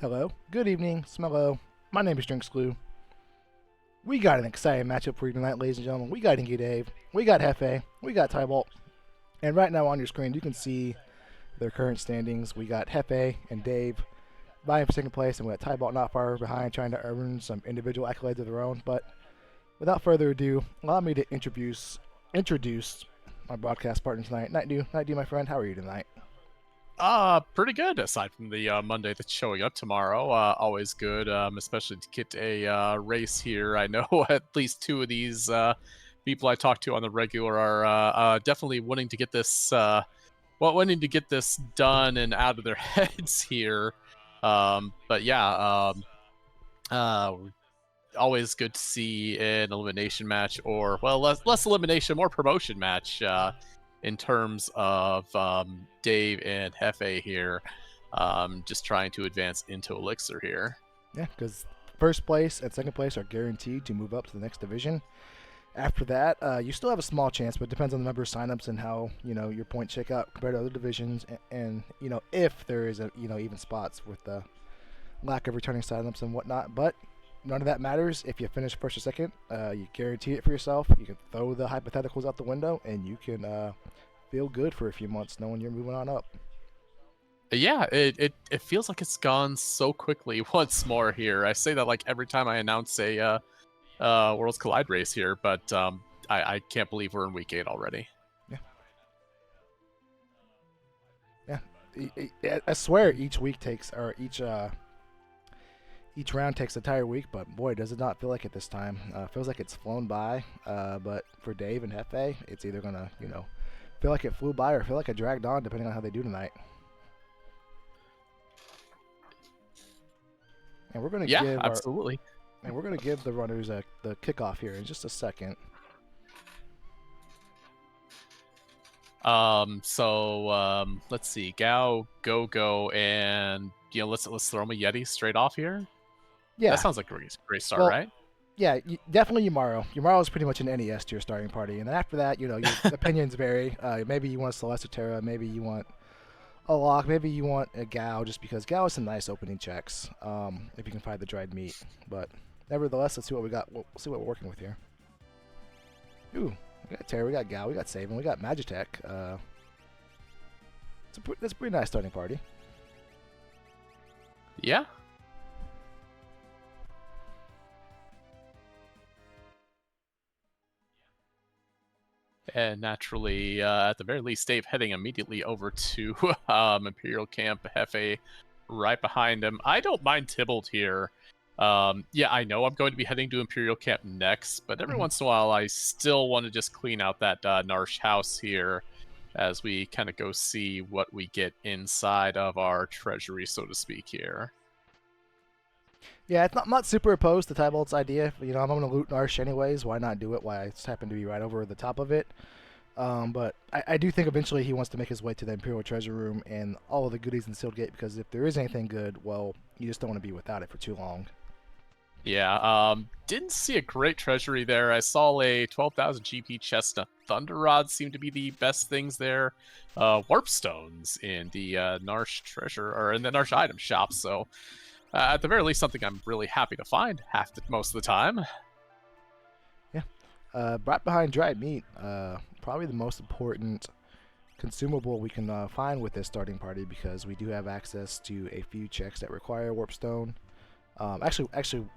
Hello, good evening, Smello. My name is Drinks Glue. We got an exciting matchup for you tonight, ladies and gentlemen. We got Inky Dave, we got Hefe, we got Tybalt, and right now on your screen you can see their current standings. We got Hefe and Dave vying for second place, and we got Tybalt not far behind, trying to earn some individual accolades of their own. But without further ado, allow me to introduce my broadcast partner tonight. Night do, my friend. How are you tonight? Pretty good. Aside from the Monday that's showing up tomorrow, always good. Especially to get a race here. I know at least two of these people I talk to on the regular are definitely wanting to get this, wanting to get this done and out of their heads here. But yeah, always good to see an elimination match, or well, less elimination, more promotion match. In terms of Dave and Hefe here, just trying to advance into Elixir here. Yeah, because first place and second place are guaranteed to move up to the next division. After that, you still have a small chance, but it depends on the number of signups and how your points shake out compared to other divisions, and if there is a even spots with the lack of returning signups and whatnot. But none of that matters if you finish first or second. You guarantee it for yourself. You can throw the hypotheticals out the window, and you can feel good for a few months knowing you're moving on up. Yeah, it feels like it's gone so quickly once more here. I say that like every time I announce a Worlds Collide race here, but I can't believe we're in week 8 already. Yeah. I swear each week takes, or each round takes an entire week, but boy, does it not feel like it this time. Feels like it's flown by. But for Dave and Hefe, it's either gonna feel like it flew by or feel like it dragged on, depending on how they do tonight. And we're gonna absolutely. give the runners the kickoff here in just a second. Let's see, Gao, Go, and let's throw him a Yeti straight off here. Yeah, that sounds like a great start, well, right? Yeah, definitely Yumaro. Yumaro is pretty much an NES to your starting party, and then after that, your opinions vary. Maybe you want Celeste Terra, maybe you want a Lock, maybe you want a Gao, just because Gao has some nice opening checks. If you can find the dried meat, but nevertheless, let's see what we got. We'll see what we're working with here. Ooh, we got Terra, we got Gao, we got Saban, we got Magitech. That's a pretty nice starting party. Yeah. And naturally, at the very least, Dave heading immediately over to Imperial Camp, Hefe right behind him. I don't mind Tybalt here. Yeah, I know I'm going to be heading to Imperial Camp next, but every once in a while, I still want to just clean out that Narsh house here as we kind of go see what we get inside of our treasury, so to speak, here. Yeah, I'm not super opposed to Tybalt's idea. I'm going to loot Narsh anyways. Why not do it? Why I just happen to be right over the top of it. But I do think eventually he wants to make his way to the Imperial Treasure Room and all of the goodies in Sealed Gate, because if there is anything good, well, you just don't want to be without it for too long. Yeah, didn't see a great treasury there. I saw a 12,000 GP chest. Thunder Rod seemed to be the best things there. Warp Stones in the Narsh treasure, or in the Narsh item shop. So at the very least, something I'm really happy to find most of the time. Yeah. Right behind dried meat, probably the most important consumable we can find with this starting party, because we do have access to a few checks that require Warpstone. Actually,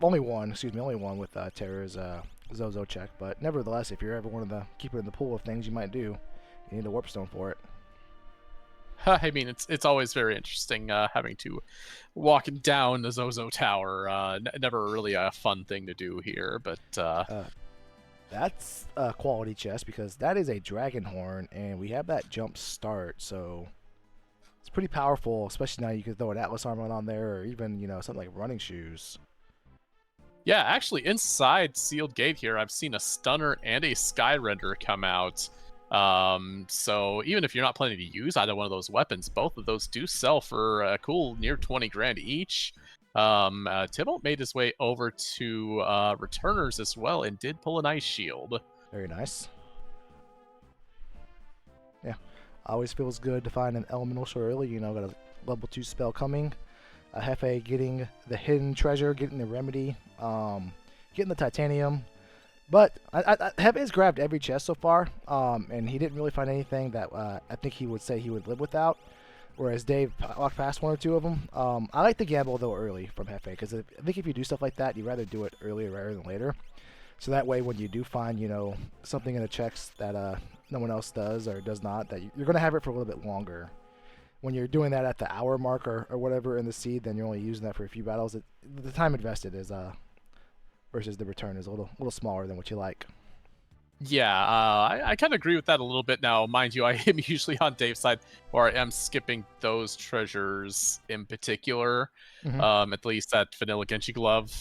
only one with Terra's Zozo check. But nevertheless, if you're ever wanting to keep it in the pool of things you might do, you need a Warpstone for it. I mean, it's always very interesting having to walk down the Zozo Tower. Never really a fun thing to do here, but that's a quality chest, because that is a dragon horn, and we have that jump start, so it's pretty powerful. Especially now you can throw an Atlas armor on there, or even something like running shoes. Yeah, actually, inside Sealed Gate here, I've seen a Stunner and a Skyrender come out. So even if you're not planning to use either one of those weapons, both of those do sell for a cool near 20 grand each. Tybalt made his way over to Returners as well and did pull an Ice Shield. Very nice. Yeah, always feels good to find an elemental so early. Got a level 2 spell coming. Hefe getting the hidden treasure, getting the remedy, getting the titanium. But Hefe's grabbed every chest so far, and he didn't really find anything that I think he would say he would live without. Whereas Dave walked past one or two of them. I like the gamble though early from Hefe because I think if you do stuff like that, you'd rather do it earlier rather than later. So that way, when you do find something in the checks that no one else does or does not, that you're going to have it for a little bit longer. When you're doing that at the hour mark or whatever in the seed, then you're only using that for a few battles. The time invested is versus the return is a little smaller than what you like. Yeah, I kind of agree with that a little bit now. Mind you, I am usually on Dave's side, or I am skipping those treasures in particular. Mm-hmm. At least that Vanilla Genji Glove.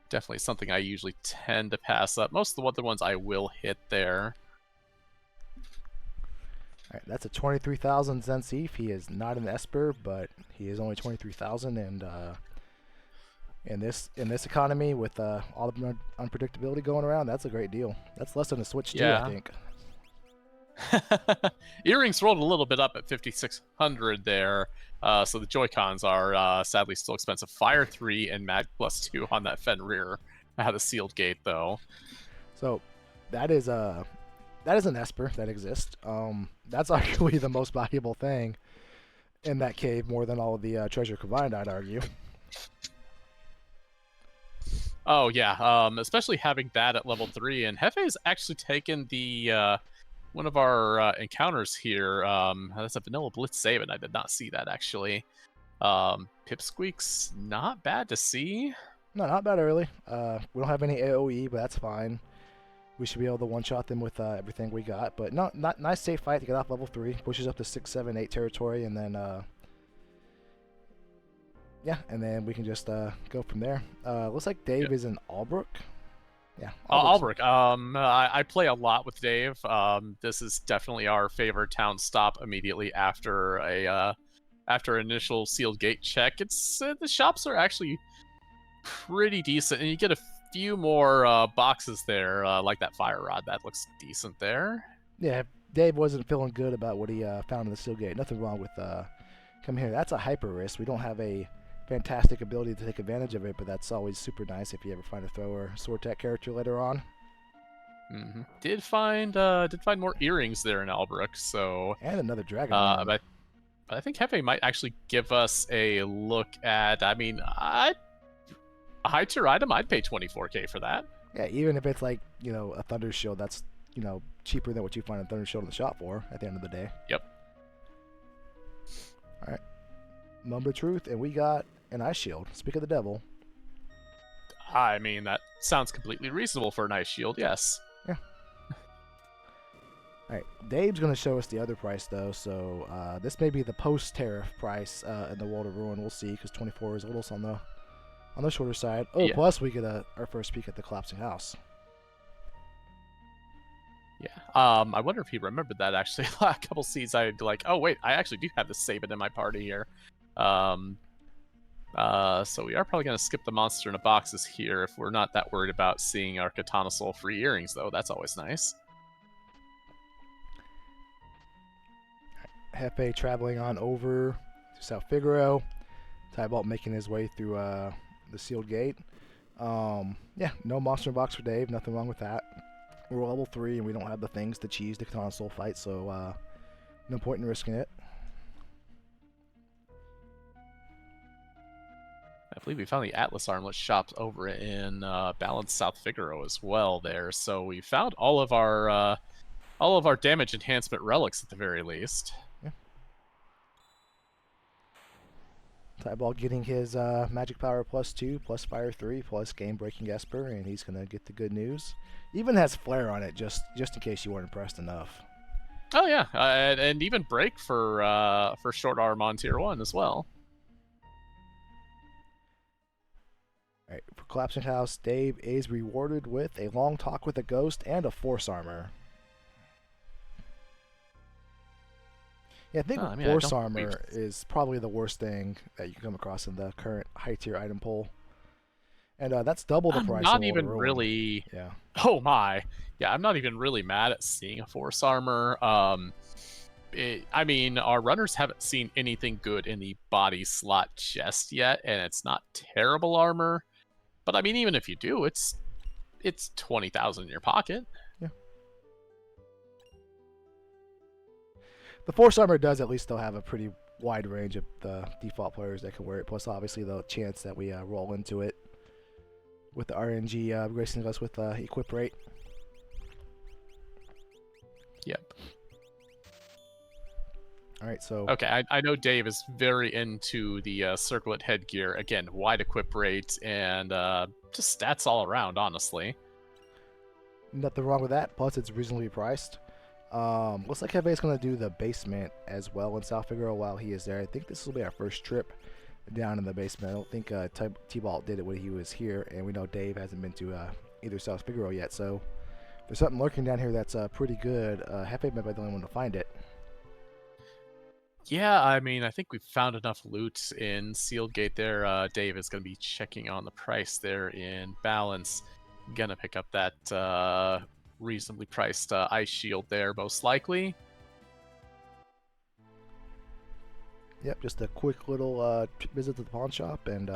Definitely something I usually tend to pass up. Most of the other ones I will hit there. All right, that's a 23,000 Zenseef. He is not an Esper, but he is only 23,000, and in this economy with all the unpredictability going around, that's a great deal. That's less than a Switch too, I think. Earrings rolled a little bit up at 5,600 there, so the Joy-Cons are sadly still expensive. Fire 3 and Mag +2 on that Fenrir. I had a sealed gate though. So that is an Esper that exists. That's actually the most valuable thing in that cave, more than all of the treasure combined, I'd argue. Oh yeah, especially having that at level 3, and Hefe's actually taken the one of our encounters here. That's a Vanilla Blitz save, and I did not see that actually. Pipsqueak's not bad to see. No, not bad early. We don't have any AoE, but that's fine. We should be able to one-shot them with everything we got. But not nice safe fight to get off level 3. Pushes up to 6, 7, 8 territory, and then yeah, and then we can just go from there. Looks like Dave is in Albrook. Yeah, Albrook. I play a lot with Dave. This is definitely our favorite town stop immediately after after initial sealed gate check. It's the shops are actually pretty decent, and you get a few more boxes there, like that fire rod. That looks decent there. Yeah, Dave wasn't feeling good about what he found in the sealed gate. Nothing wrong with coming here. That's a hyper risk. We don't have a fantastic ability to take advantage of it, but that's always super nice if you ever find a thrower sword tech character later on. Mm-hmm. Did find more earrings there in Albrook, so and another dragon. But I think Hefe might actually give us a look at. I mean, a high tier item, I'd pay 24k for that. Yeah, even if it's like a Thunder Shield, that's cheaper than what you find a Thunder Shield in the shop for at the end of the day. Yep. All right, moment of truth, and we got an ice shield. Speak of the devil. I mean, that sounds completely reasonable for an ice shield, yes. Yeah. Alright, Dave's going to show us the other price, though, so this may be the post-tariff price in the World of Ruin. We'll see, because 24 is a little on the shorter side. Oh, yeah. Plus we get our first peek at the collapsing house. Yeah. I wonder if he remembered that, actually. A couple seeds, I'd be like, oh, wait, I actually do have this Sabin in my party here. So we are probably going to skip the monster in a boxes here if we're not that worried about seeing our Katana Soul free earrings, though. That's always nice. Hefe traveling on over to South Figaro. Tybalt making his way through the sealed gate. Yeah, no monster box for Dave. Nothing wrong with that. We're level 3 and we don't have the things to cheese the Katana Soul fight, so no point in risking it. I believe we found the Atlas Armlet shops over in Balanced South Figaro as well there. So we found all of our damage enhancement relics at the very least. Yeah. Tybalt getting his magic power +2, plus fire 3, plus game breaking Esper, and he's gonna get the good news. Even has flare on it, just in case you weren't impressed enough. Oh yeah, and even break for short arm on tier 1 as well. Alright, for Collapsing House, Dave is rewarded with a long talk with a ghost and a force armor. Yeah, I think force armor is probably the worst thing that you can come across in the current high tier item pool. And that's double the price. Not even really. Yeah. Oh my. Yeah, I'm not even really mad at seeing a force armor. I mean, our runners haven't seen anything good in the body slot just yet, and it's not terrible armor. But I mean, even if you do, it's 20,000 in your pocket. Yeah. The Force Armor does at least still have a pretty wide range of the default players that can wear it. Plus, obviously, the chance that we roll into it with the RNG gracing us with equip rate. Yep. All right, so Okay, I know Dave is very into the circlet headgear. Again, wide equip rate and just stats all around, honestly. nothing wrong with that. Plus, it's reasonably priced. Looks like Hefe is going to do the basement as well in South Figueroa while he is there. I think this will be our first trip down in the basement. I don't think T-Balt did it when he was here, and we know Dave hasn't been to either South Figueroa yet, so there's something lurking down here that's pretty good. Hefe might be the only one to find it. Yeah, I mean, I think we've found enough loot in Sealed Gate there. Dave is going to be checking on the price there in Balance. Gonna pick up that reasonably priced ice shield there, most likely. Yep, just a quick little visit to the pawn shop, and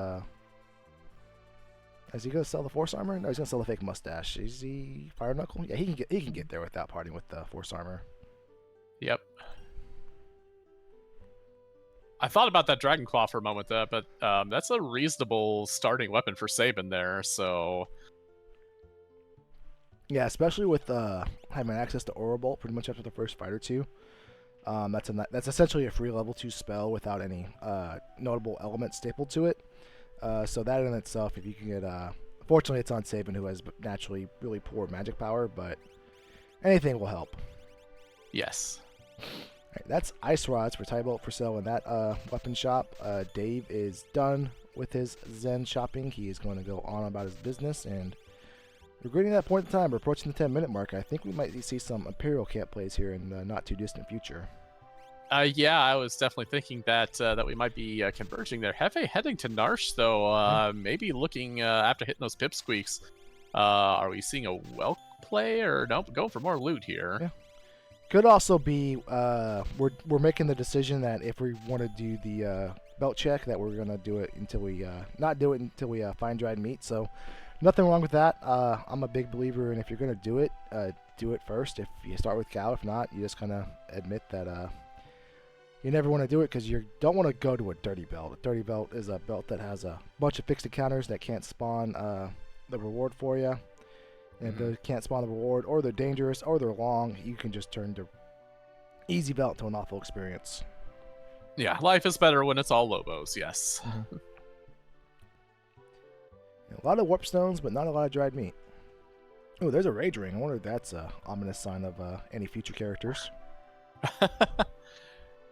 is he gonna sell the Force Armor? No, he's gonna sell the fake mustache. Is he Fire Knuckle? Yeah, he can get there without parting with the Force Armor. Yep. I thought about that Dragon Claw for a moment, but that's a reasonable starting weapon for Sabin there, so... Yeah, especially with having access to Aura Bolt pretty much after the first fight or two. That's essentially a free level 2 spell without any notable elements stapled to it. So that in itself, if you can get... fortunately, it's on Sabin, who has naturally really poor magic power, but anything will help. Yes. Right, that's Ice Rods for Tybolt for sale in that weapon shop. Dave is done with his Zen shopping. He is going to go on about his business, and we're getting to that point in time. We're approaching the 10-minute mark. I think we might see some Imperial camp plays here in the not too distant future. Yeah, I was definitely thinking that that we might be converging there. Hefe heading to Narsh, though. Maybe looking after hitting those pipsqueaks. Are we seeing a Welk play, or nope? Going for more loot here. Yeah. Could also be we're making the decision that if we want to do the belt check, that we're gonna do it until we not do it until we find dried meat. So nothing wrong with that. I'm a big believer in if you're gonna do it first. If you start with cow, if not, you just kind of admit that you never want to do it because you don't want to go to a dirty belt. A dirty belt is a belt that has a bunch of fixed encounters that can't spawn the reward for you. And if they can't spawn the reward, or they're dangerous, or they're long, you can just turn the easy belt to an awful experience. Yeah, life is better when it's all Lobos, yes. Mm-hmm. A lot of warp stones, but not a lot of dried meat. Oh, there's a rage ring. I wonder if that's a ominous sign of any future characters.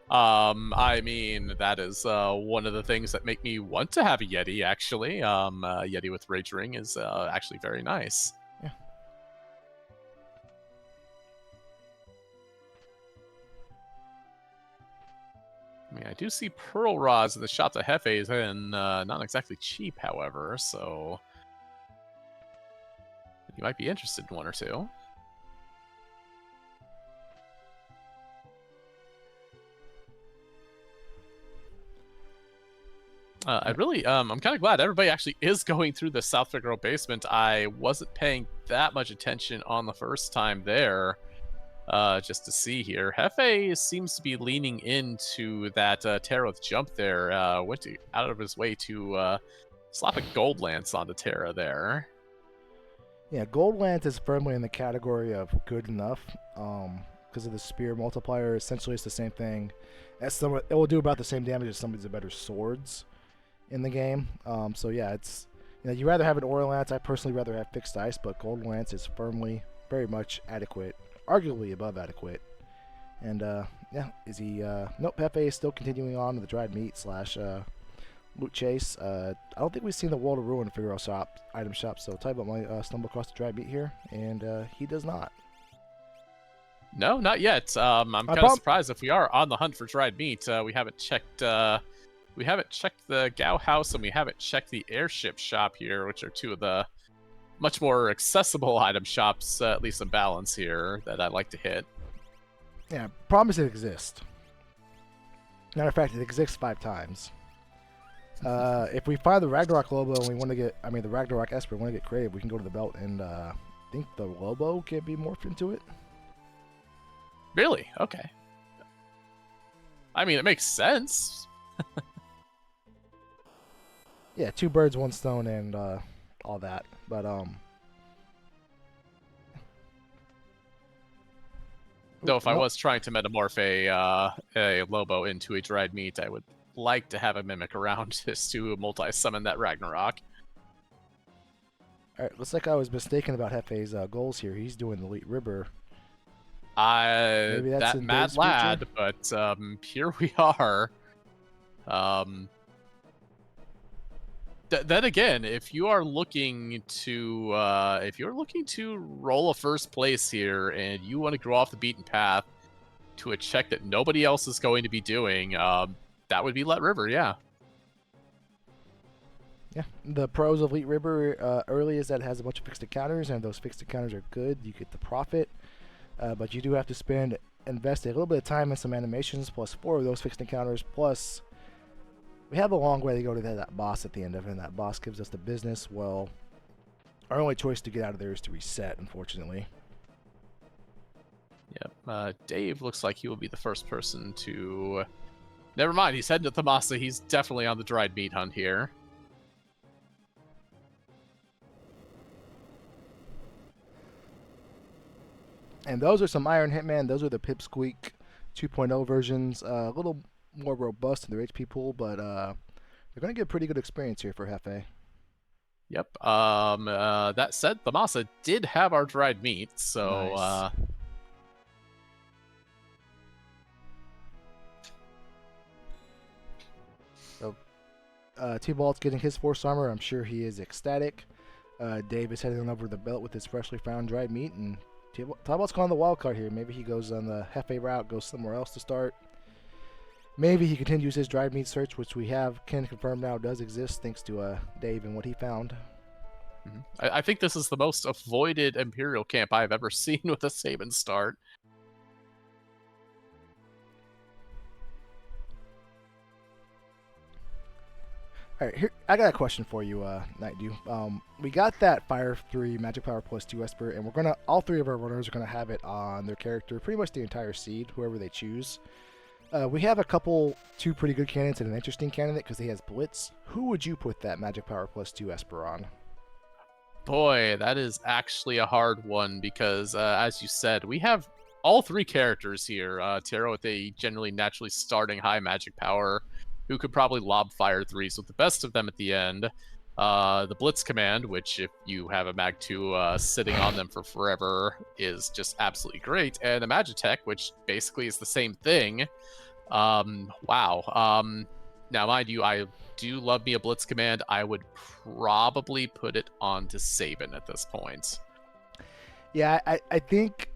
I mean, that is one of the things that make me want to have a Yeti, actually. Yeti with Rage Ring is actually very nice. Yeah. I mean, I do see Pearl Rods in the shop that Hefe is in. Not exactly cheap, however, so... you might be interested in one or two. I'm kind of glad everybody actually is going through the South Figueroa basement. I wasn't paying that much attention on the first time there, just to see here. Hefe seems to be leaning into that Terra's jump there. Went out of his way to slap a Gold Lance onto Terra there. Yeah, Gold Lance is firmly in the category of good enough because of the spear multiplier. Essentially, it's the same thing. It will do about the same damage as somebody's better swords in the game. So yeah, it's you rather have an Aura Lance. I personally rather have fixed ice, but Gold Lance is firmly, very much adequate, arguably above adequate. And yeah, is he? Nope, Hefe is still continuing on with the dried meat / loot chase. I don't think we've seen the World of Ruin Figueroa shop item shop, so Tybo might stumble across the dried meat here, and he does not. No, not yet. I'm kind of surprised if we are on the hunt for dried meat. We haven't checked. We haven't checked the Gao House, and we haven't checked the Airship shop here, which are two of the much more accessible item shops, at least in Balance here, that I'd like to hit. Yeah, promise it exists. Matter of fact, it exists 5 times. If we find the Ragnarok Lobo and we want to get, the Ragnarok Esper, want to get creative, we can go to the belt and I think the Lobo can be morphed into it. Really? Okay. I mean, it makes sense. Yeah, 2 birds, 1 stone, and all that. But Though if I was trying to metamorph a Lobo into a dried meat, I would like to have a mimic around just to multi-summon that Ragnarok. Alright, looks like I was mistaken about Hefe's goals here. He's doing the Elite Ribber. Maybe that's that in mad Dave's lad, future? but here we are. Then again, if you're looking to roll a first place here and you want to go off the beaten path to a check that nobody else is going to be doing, that would be Let River, yeah. Yeah, the pros of Elite Ribber early is that it has a bunch of fixed encounters, and if those fixed encounters are good, you get the profit. But you do have to invest a little bit of time in some animations, plus 4 of those fixed encounters, plus we have a long way to go to that boss at the end of it, and that boss gives us the business. Well, our only choice to get out of there is to reset, unfortunately. Yep, Dave looks like he will be the first person to... Never mind, he's heading to Thamasa. He's definitely on the dried meat hunt here. And those are some Iron Hitman. Those are the Pipsqueak 2.0 versions. A little more robust in their HP pool, but they're going to get a pretty good experience here for Hefe. Yep. That said, Thamasa did have our dried meat, so Nice. T-Balt's getting his Force Armor. I'm sure he is ecstatic. Dave is heading over the belt with his freshly found dried meat, and T-Balt's going on the wild card here. Maybe he goes on the Hefe route, goes somewhere else to start. Maybe he continues his dried meat search, which we can confirm now does exist thanks to Dave and what he found. I think this is the most avoided Imperial camp I've ever seen with a Saban start. Alright, here I got a question for you, Nightdew. We got that Fire 3 Magic Power plus 2 Esper, and all 3 of our runners are gonna have it on their character, pretty much the entire seed, whoever they choose. We have 2 pretty good candidates and an interesting candidate because he has Blitz. Who would you put that Magic Power plus 2 Esper on? Boy, that is actually a hard one because, as you said, we have all 3 characters here. Taro with a generally naturally starting high magic power, who could probably lob Fire 3s with the best of them at the end. The Blitz command, which if you have a Mag 2 sitting on them for forever, is just absolutely great. And the Magitech, which basically is the same thing. Wow. Now, mind you, I do love me a Blitz command. I would probably put it onto Saban at this point. Yeah, I think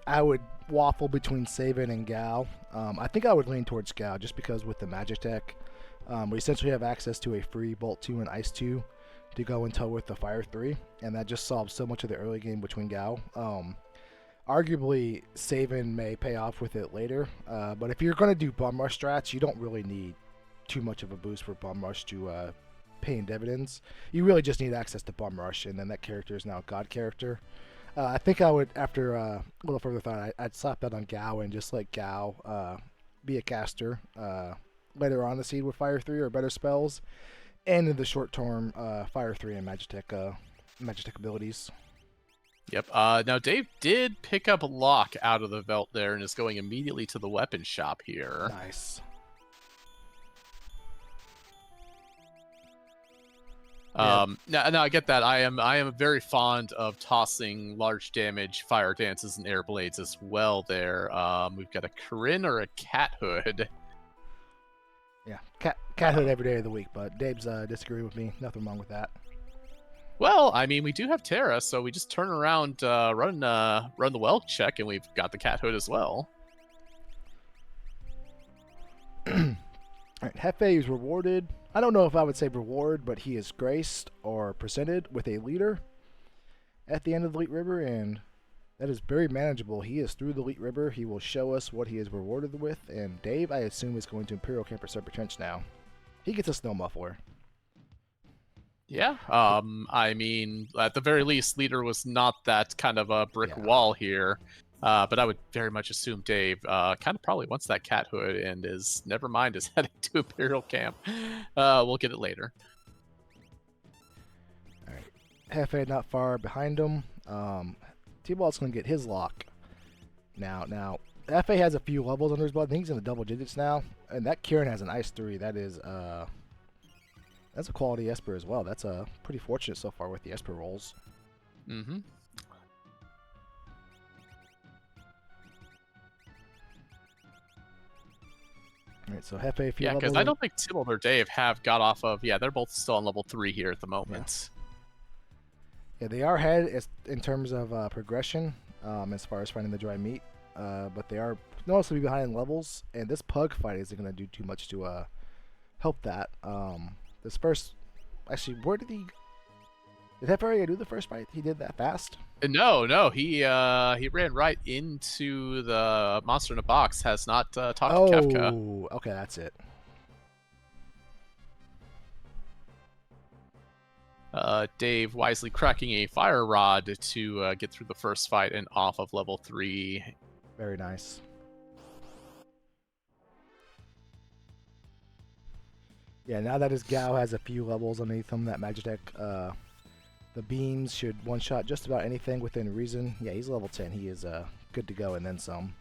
I would waffle between Saban and Gal. I think I would lean towards Gal just because with the Magitech, we essentially have access to a free Bolt 2 and Ice 2 to go and tow with the Fire 3, and that just solves so much of the early game between Gal. Arguably, Saban may pay off with it later, but if you're going to do Bum Rush strats, you don't really need too much of a boost for Bum Rush to pay in dividends. You really just need access to Bum Rush, and then that character is now a god character. I think I would, after a little further thought, I'd slap that on Gao and just let Gao be a caster later on the seed with Fire 3 or better spells, and in the short term, Fire 3 and Magitech abilities. Yep. Now, Dave did pick up Locke out of the belt there and is going immediately to the weapon shop here. Nice. Now I get that. I am very fond of tossing large damage fire dances and air blades as well there. We've got a Corinne or a Cat Hood. Yeah, cat Hood every day of the week, but Dave's disagreeing with me. Nothing wrong with that. Well, I mean, we do have Terra, so we just turn around, run the well check, and we've got the Cat Hood as well. Alright, Hefe is rewarded. I don't know if I would say reward, but he is graced or presented with a leader at the end of the Elite River, and That is very manageable. He is through the Elite River. He will show us what he is rewarded with. And Dave, I assume, is going to Imperial Camper Serpent Trench now. He gets a Snow Muffler. Yeah. I mean, at the very least, Leader was not that kind of a brick Yeah. wall here. But I would very much assume Dave kind of probably wants that cat hood and is, never mind, is heading to Imperial Camp. We'll get it later. All right. Hefe not far behind him. T-Ball's going to get his lock. Now, Hefe has a few levels under his belt. I think he's in the double digits now. And that Kieran has an Ice 3. That is, that's a quality Esper as well. That's pretty fortunate so far with the Esper rolls. Mm-hmm. All right, so Hefe, a few Yeah, because levels I in. don't think Tybalt or Dave have got off of... Yeah, they're both still on level 3 here at the moment. Yeah, they are ahead in terms of progression as far as finding the dry meat. But they are noticeably behind in levels. And this pug fight isn't going to do too much to help that. This first... Actually, where did he... Did Hefe already do the first fight? He did that fast? No, he ran right into the monster in a box. Has not talked to Kefka. Oh, okay, that's it. Dave wisely cracking a fire rod to get through the first fight and off of level 3. Very nice. Yeah, now that his Gao has a few levels underneath him, that Magitech, the beams should one-shot just about anything within reason. Yeah, he's level 10. He is good to go and then some.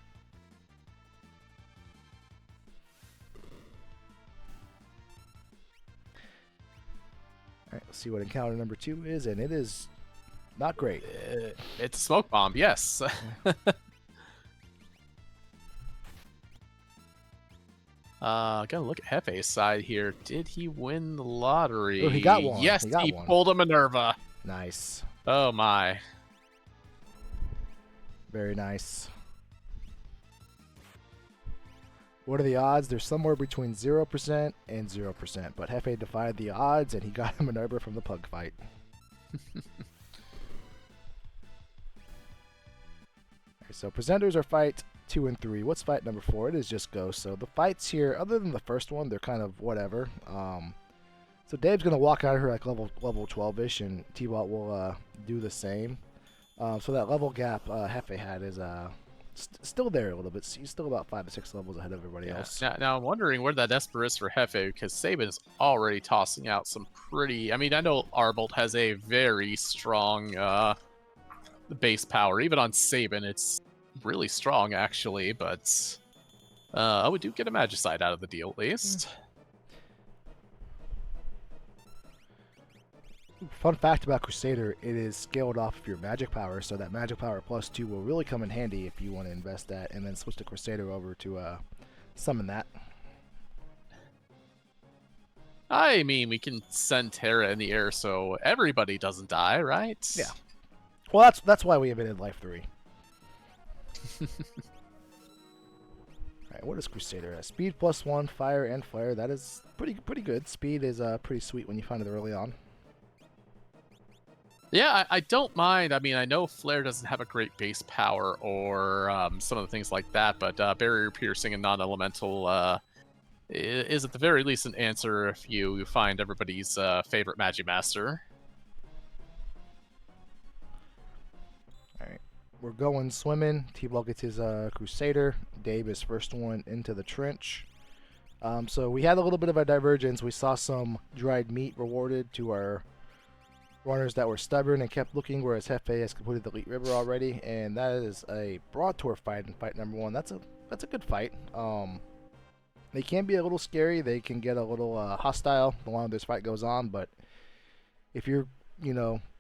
Alright, let's see what encounter number 2 is, and it is not great. It's a smoke bomb, yes. Gotta look at Hefe's side here. Did he win the lottery? Oh, he got one. Yes, He got he one. pulled a Minerva. Nice. Oh my. Very nice. What are the odds? They're somewhere between 0% and 0%, but Hefe defied the odds and he got a Minerva from the pug fight. Okay, so presenters are fight 2 and 3. What's fight number 4? It is just Ghost. So the fights here, other than the first one, they're kind of whatever. So Dave's gonna walk out of here like level 12ish, and T-Bot will do the same. So that level gap Hefe had is still there a little bit. He's still about 5 to 6 levels ahead of everybody else. Now I'm wondering where that Esper is for Hefe, because Sabin is already tossing out some pretty... I mean, I know Arbolt has a very strong base power. Even on Sabin, it's really strong, actually, but we do get a Magicite out of the deal, at least. Fun fact about Crusader, it is scaled off of your magic power, so that magic power plus 2 will really come in handy if you want to invest that, and then switch the Crusader over to summon that. I mean, we can send Terra in the air so everybody doesn't die, right? Yeah. Well, that's why we invented Life 3. Alright, what does Crusader have? Speed plus 1, fire and flare. That is pretty good. Speed is pretty sweet when you find it early on. Yeah, I don't mind. I mean, I know Flare doesn't have a great base power or some of the things like that, but Barrier Piercing and Non-Elemental is at the very least an answer if you find everybody's favorite Magimaster. Alright, we're going swimming. T-Ball gets his Crusader. Dave is first one into the trench. So we had a little bit of a divergence. We saw some dried meat rewarded to our runners that were stubborn and kept looking, whereas Hefe has completed the Elite River already, and that is a Broad Tour fight in fight number 1. That's a good fight. They can be a little scary. They can get a little hostile the longer this fight goes on, but if you're,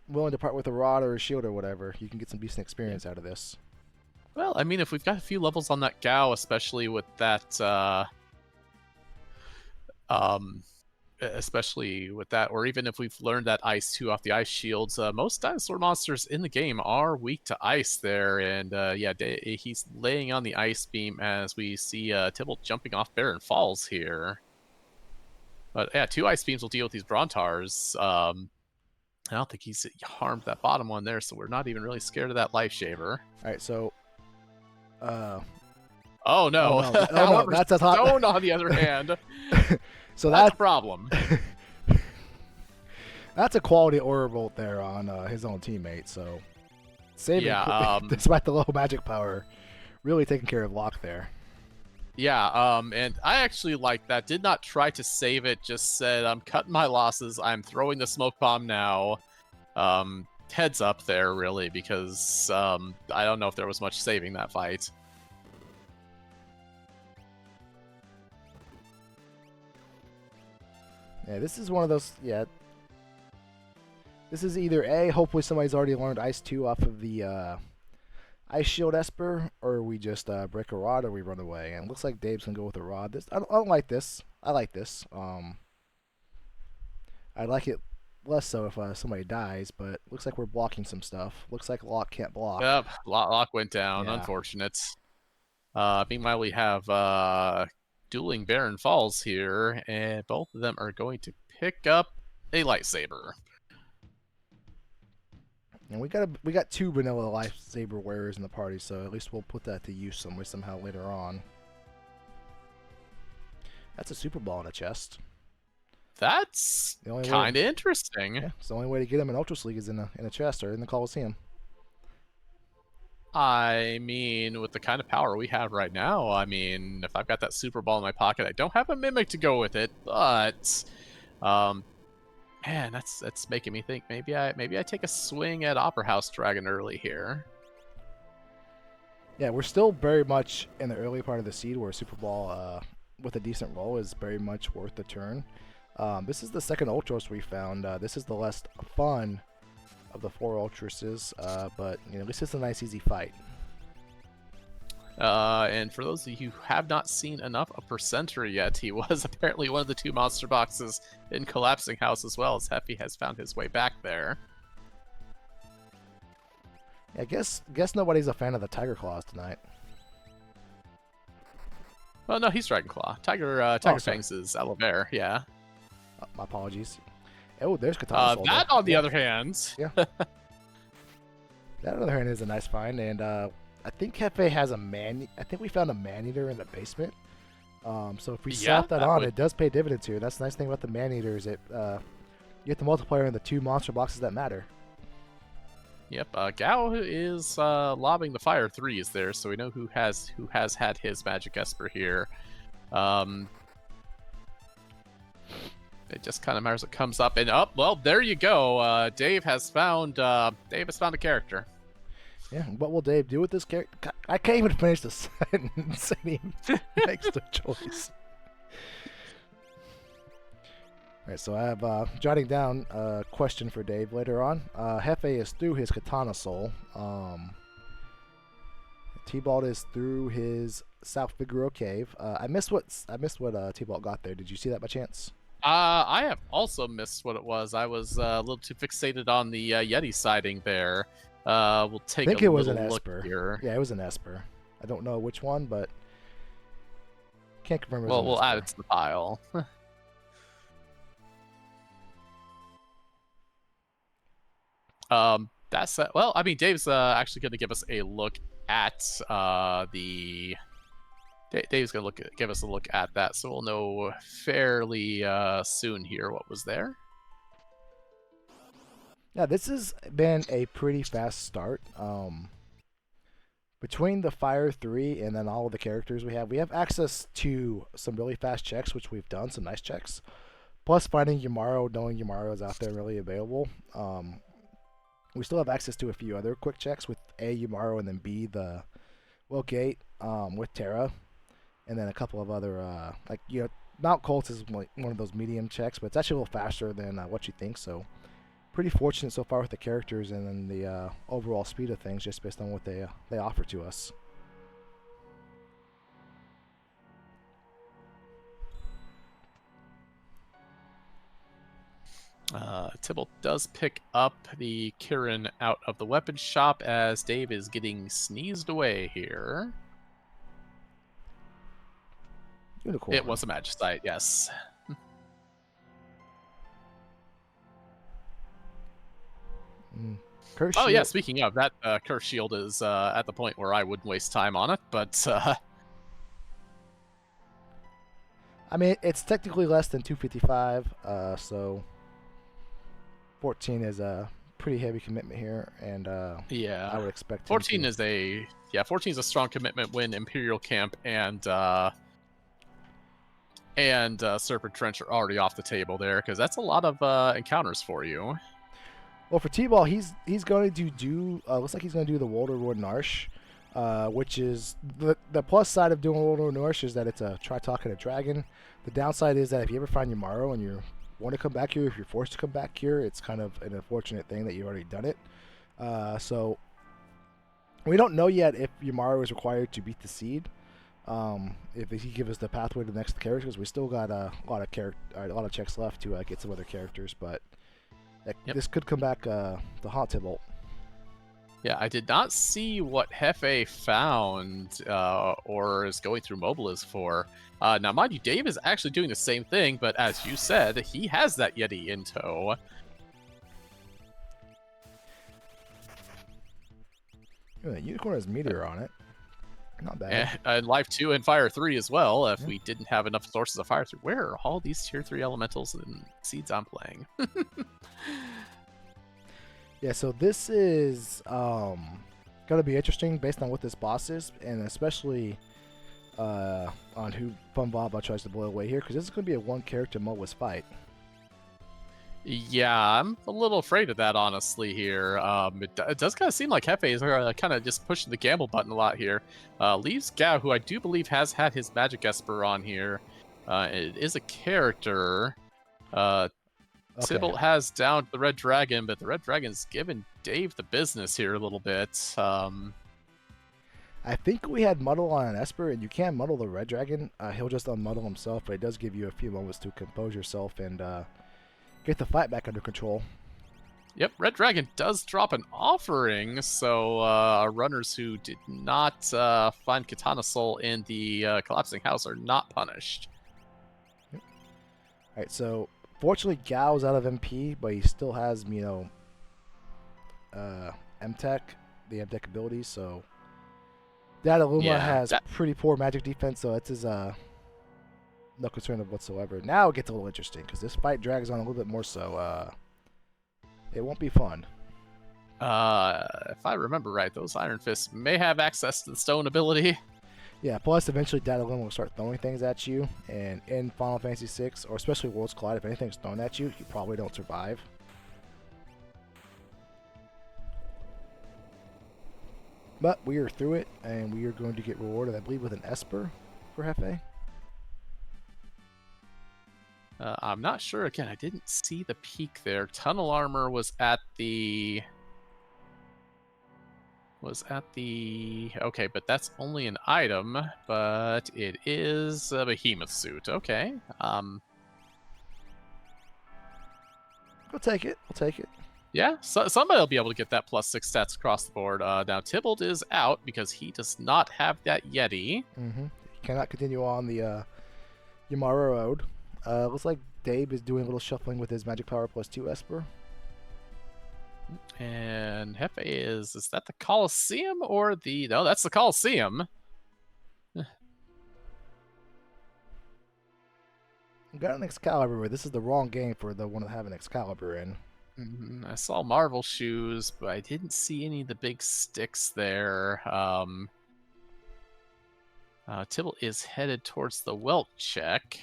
willing to part with a rod or a shield or whatever, you can get some decent experience out of this. Well, I mean, if we've got a few levels on that Gao, especially with that, or even if we've learned that Ice 2 off the Ice Shields, most dinosaur monsters in the game are weak to Ice there, and he's laying on the Ice Beam as we see Tybalt jumping off Barren Falls here. But yeah, 2 Ice Beams will deal with these Brontars. I don't think he's harmed that bottom one there, so we're not even really scared of that life shaver. All right, so Oh no! oh no, However, that's a hot. Stone on the other hand, So that's a that problem. that's a quality aura bolt there on his own teammate. So saving, Yeah. despite the low magic power, really taking care of Locke there. Yeah, and I actually like that. Did not try to save it, just said, I'm cutting my losses, I'm throwing the smoke bomb now. Heads up there, really, because I don't know if there was much saving that fight. Yeah, this is one of those. Yeah, this is either A, hopefully somebody's already learned Ice 2 off of the Ice Shield Esper, or we just break a rod or we run away. And it looks like Dave's gonna go with a rod. I don't like this. I like this. I like it less so if somebody dies, but looks like we're blocking some stuff. Looks like Locke can't block. Yep, lock went down, Yeah. unfortunate. Meanwhile, we have dueling Baron Falls here, and both of them are going to pick up a lightsaber. And we got 2 vanilla lightsaber wearers in the party, so at least we'll put that to use somehow later on. That's a super ball in a chest. That's kind of interesting. Yeah, it's the only way to get him in Ultros League is in a chest or in the Coliseum. I mean, with the kind of power we have right now, I mean, if I've got that super ball in my pocket, I don't have a mimic to go with it, but man, that's making me think maybe I take a swing at Opera House Dragon early here. Yeah, we're still very much in the early part of the seed where Super Ball with a decent roll is very much worth the turn. This is the second Ultros we found. This is the less fun of the 4 Ultroses, but you know, this is a nice easy fight. And for those of you who have not seen enough of Percenter yet, he was apparently one of the 2 monster boxes in Collapsing House as well, as Heffy has found his way back there. Yeah, I guess nobody's a fan of the Tiger Claws tonight. Well, no, he's Dragon Claw. Tiger Fangs is Aloe Bear, yeah. My apologies. Oh, there's Katana. That, on the other hand... Yeah. That, on the other hand, is a nice find, and I think Hefe has I think we found a man-eater in the basement. So if we slap that on, it does pay dividends here. That's the nice thing about the man-eater is it you get the multiplier in the 2 monster boxes that matter. Yep, Gao is lobbing the fire 3s there, so we know who has had his magic Esper here. It just kind of matters what comes up, and well, there you go. Dave has found a character. Yeah, what will Dave do with this character? I can't even finish the sentence, and he makes the choice. Alright, so I have jotting down a question for Dave later on. Hefe is through his Katana Soul. T-Balt is through his South Figaro Cave. I missed what T-Balt got there. Did you see that by chance? I have also missed what it was. I was a little too fixated on the Yeti sighting there. We'll take a little look here. Yeah, it was an Esper. I don't know which one, but can't confirm. Well, we'll add it to the pile. That's well. I mean, Dave's actually going to give us a look at the. Dave's going to give us a look at that, so we'll know fairly soon here what was there. Yeah, this has been a pretty fast start. Between the Fire 3 and then all of the characters we have access to some really fast checks, which we've done, some nice checks. Plus finding Yamaro, knowing Yamaro is out there really available. We still have access to a few other quick checks with A, Yamaro, and then B, the Gate with Terra. And then a couple of other, like, you know, Mount Colts is one of those medium checks, but it's actually a little faster than what you think, so pretty fortunate so far with the characters and then the overall speed of things just based on what they offer to us. Tybalt does pick up the Kirin out of the weapon shop as Dave is getting sneezed away here. Unicorn. It was a Magicite, yes. Curse Oh yeah, shield. speaking of that, curse shield is at the point where I wouldn't waste time on it, but I mean, it's technically less than 255, so 14 is a pretty heavy commitment here, and yeah, I would expect him 14 to. is a strong commitment when Imperial Camp and Serpent Trench are already off the table there, because that's a lot of encounters for you. Well, for T-Ball, he's going to do. Looks like he's going to do the Walter Road Narsh, which is the plus side of doing Walter Road Narsh is that it's a Tritalk and a Dragon. The downside is that if you ever find Yamaro and you want to come back here, if you're forced to come back here, it's kind of an unfortunate thing that you've already done it. So we don't know yet if Yamaro is required to beat the seed. If he gives us the pathway to the next characters, we still got a lot of checks left to get some other characters, but. Yep. This could come back the Hot Tibalt. Yeah, I did not see what Hefe found or is going through Mobilis for. Now, mind you, Dave is actually doing the same thing, but as you said, he has that Yeti in tow. The Unicorn has Meteor on it. Not bad. And Life 2 and Fire 3 as well, if we didn't have enough sources of Fire 3. Where are all these Tier 3 elementals and seeds I'm playing? Yeah, so this is going to be interesting based on what this boss is, and especially on who Funvaba tries to blow away here, because this is going to be a one-character Moas fight. Yeah, I'm a little afraid of that, honestly, here. It does kind of seem like Hefe is kind of just pushing the gamble button a lot here. Leaves Gao, who I do believe has had his Magic Esper on here. It is a character. Tybalt has down the Red Dragon, but the Red Dragon's giving Dave the business here a little bit. I think we had Muddle on an Esper, and you can muddle the Red Dragon. He'll just unmuddle himself, but it does give you a few moments to compose yourself and get the fight back under control. Yep, Red Dragon does drop an offering, so runners who did not find Katana Soul in the Collapsing House are not punished. Yep. All right, so fortunately Gao's out of MP, but he still has, MTech, the MTech abilities, so that Illuma has pretty poor magic defense, so it's his no concern of whatsoever. Now it gets a little interesting because this fight drags on a little bit more, so it won't be fun. If I remember right, those Iron Fists may have access to the stone ability. Yeah, plus eventually Datalum will start throwing things at you, and in Final Fantasy VI, or especially Worlds Collide, if anything's thrown at you, you probably don't survive. But we are through it, and we are going to get rewarded, I believe, with an Esper for Hefe. I'm not sure. Again, I didn't see the peak there. Tunnel Armor was at the... Okay, but that's only an item, but it is a Behemoth suit. Okay. We'll take it. We'll take it. Yeah, so somebody will be able to get that +6 stats across the board. Now, Tybalt is out because he does not have that Yeti. Mm-hmm. He cannot continue on the Yamara Road. Looks like Dave is doing a little shuffling with his Magic Power +2 Esper. And Hefe is that the Colosseum or the... No, that's the Colosseum. Got an Excalibur, but this is the wrong game for the one to have an Excalibur in. I saw Marvel shoes, but I didn't see any of the big sticks there. Tybalt is headed towards the Welt check,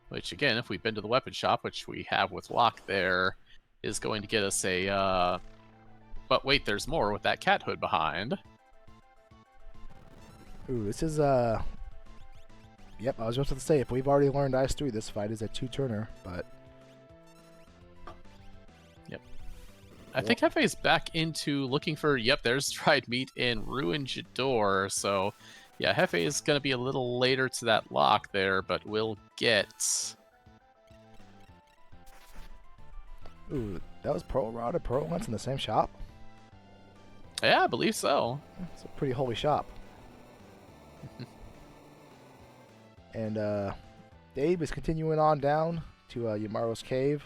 which, again, if we've been to the weapon shop, which we have with Locke there, is going to get us a... But wait, there's more with that cat hood behind. Ooh, this is... Yep, I was just about to say, if we've already learned Ice 3, this fight is a 2-turner, but... Yep. I think Hefe is back into looking for... Yep, there's dried meat in Ruin Jador, so... Yeah, Hefe is going to be a little later to that lock there, but we'll get... Ooh, that was Pearl Rod and Pearl Lance in the same shop? Yeah, I believe so. It's a pretty holy shop. And Dave is continuing on down to Yamaro's cave.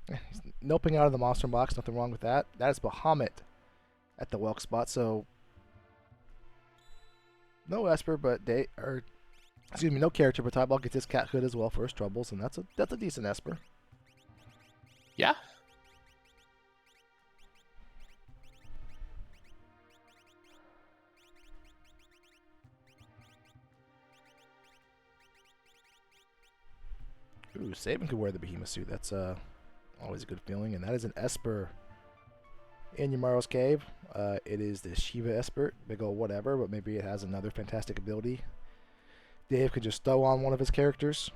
He's noping out of the monster box. Nothing wrong with that. That is Bahamut at the Welk spot. So no Esper, but no character, but Tybalt gets his cat hood as well for his troubles, and that's a decent Esper. Yeah. Ooh, Saban could wear the Behemoth suit. That's always a good feeling, and that is an Esper in Yamaro's cave. It is the Shiva Esper, big ol' whatever, but maybe it has another fantastic ability. Dave could just throw on one of his characters.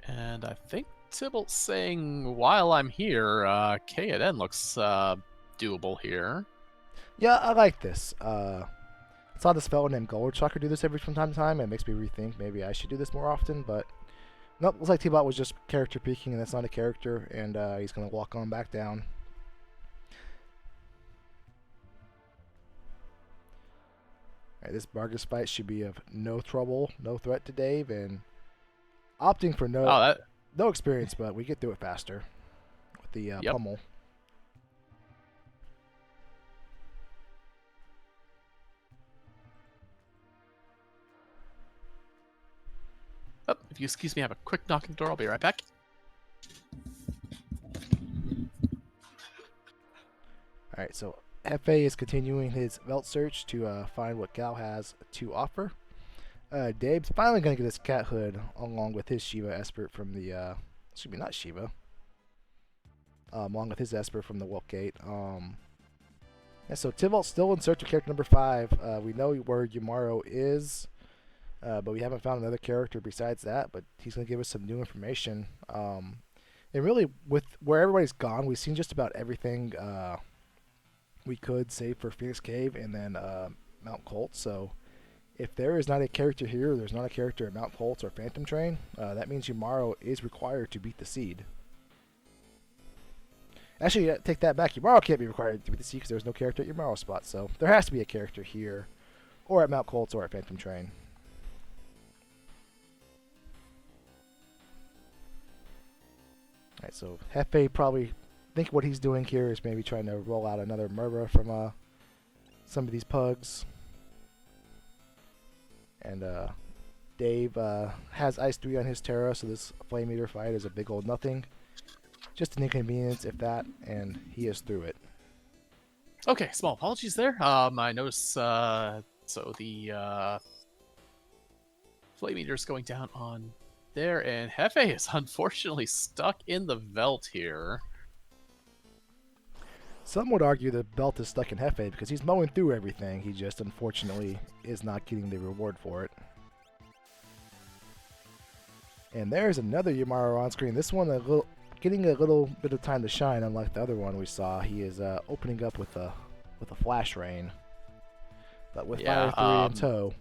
And I think Tybalt's saying, while I'm here, K at N looks doable here. Yeah, I like this. I saw this fellow named Goldchucker do this from time to time, and it makes me rethink maybe I should do this more often, but nope, looks like T-Bot was just character peeking, and that's not a character, and he's going to walk on back down. Alright, this Bargus fight should be of no trouble, no threat to Dave, and opting for no experience, but we get through it faster with the pummel. Oh, if you excuse me, I have a quick knock on the door. I'll be right back. Alright, so Hefe is continuing his Velt search to find what Gal has to offer. Dave's finally going to get his cat hood along with his Shiva Esper from the, excuse me, not Shiva. Along with his Esper from the Wolf Gate. And so Tivalt's still in search of character number 5. We know where Yamaro is, but we haven't found another character besides that, but he's going to give us some new information. And really, with where everybody's gone, we've seen just about everything we could, save for Phoenix Cave and then Mount Colt. So if there is not a character here, or there's not a character at Mount Colt or Phantom Train, that means Yamaro is required to beat the seed. Actually, take that back. Yamaro can't be required to beat the seed because there's no character at Yamaro's spot. So there has to be a character here, or at Mount Colt, or at Phantom Train. Alright, so Hefe probably think what he's doing here is maybe trying to roll out another Murra from some of these pugs. And Dave has Ice 3 on his Terra, so this Flame Eater fight is a big old nothing. Just an inconvenience, if that, and he is through it. Okay, small apologies there. I noticed, so the Flame Eater's going down on there, and Hefe is unfortunately stuck in the Velt here. Some would argue the belt is stuck in Hefe because he's mowing through everything. He just, unfortunately, is not getting the reward for it. And there's another Yamaro on screen. This one getting a little bit of time to shine, unlike the other one we saw. He is opening up with a Flash Rain, but with Fire 3 in tow.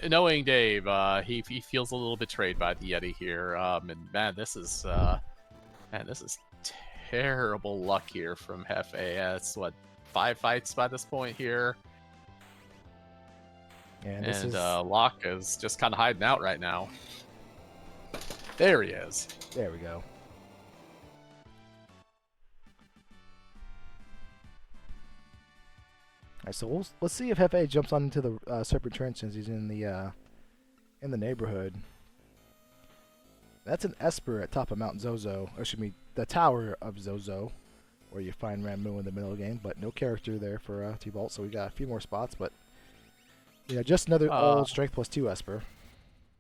Knowing Dave, he feels a little betrayed by the Yeti here. And man, this is terrible luck here from Hefe. It's what, 5 fights by this point here. And Locke is just kind of hiding out right now. There he is. There we go. Alright, so let's see if Hefe jumps on into the Serpent Trench since he's in the neighborhood. That's an Esper at top of Mount Zozo. Or excuse me, the Tower of Zozo, where you find Ramu in the middle of the game, but no character there for T-Vault, so we got a few more spots, but yeah, just another old Strength plus 2 Esper.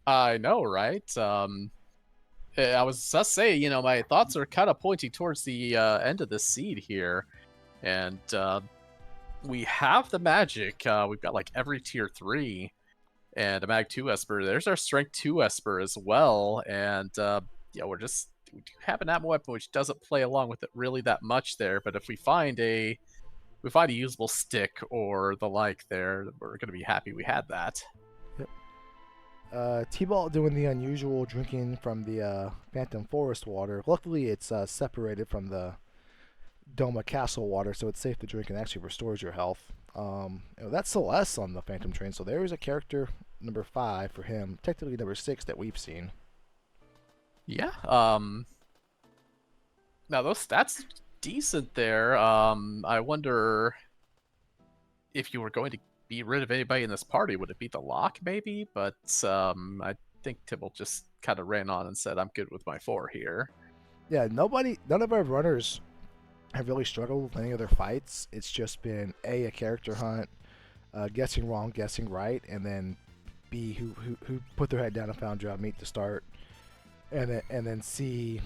I know, right? I was just saying, my thoughts are kind of pointing towards the end of the seed here, and we have the magic. We've got like every tier 3 and a Mag 2 Esper. There's our Strength 2 Esper as well, and we do have an ammo weapon which doesn't play along with it really that much there. But if we find a usable stick or the like there, we're going to be happy we had that. Yep. T-Ball doing the unusual drinking from the Phantom Forest water. Luckily, it's separated from the Doma Castle water, so it's safe to drink and actually restores your health. That's Celeste on the Phantom Train, so there is a character number 5 for him, technically number 6 that we've seen. Yeah. Now those stats decent there. I wonder if you were going to be rid of anybody in this party, would it be the lock maybe? But I think Tibble just kind of ran on and said, "I'm good with my 4 here." Yeah, none of our runners have really struggled with any of their fights. It's just been a character hunt, guessing wrong, guessing right, and then B who put their head down and found job meat to start, and then C,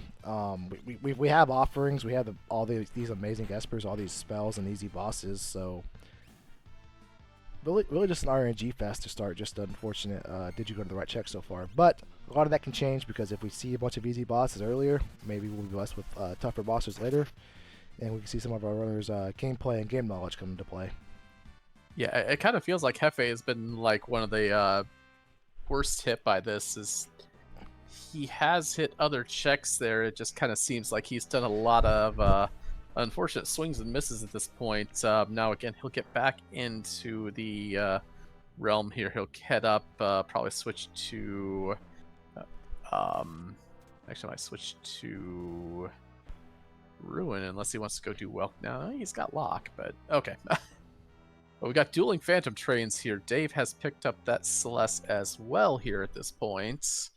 we have offerings. We have all these amazing espers, all these spells and easy bosses. So really just an RNG fest to start. Just unfortunate. Did you go to the right check so far? But a lot of that can change because if we see a bunch of easy bosses earlier, maybe we'll be blessed with tougher bosses later, and we can see some of our runners' gameplay and game knowledge come into play. Yeah, it kind of feels like Hefe has been like one of the worst hit by this. Is he has hit other checks there. It just kind of seems like he's done a lot of unfortunate swings and misses at this point. Now again, he'll get back into the realm here. He'll head up, probably switch to. Actually, I might switch to Ruin unless he wants to go do well. No, he's got lock, but okay. Well, we got dueling Phantom Trains here. Dave has picked up that Celeste as well here at this point.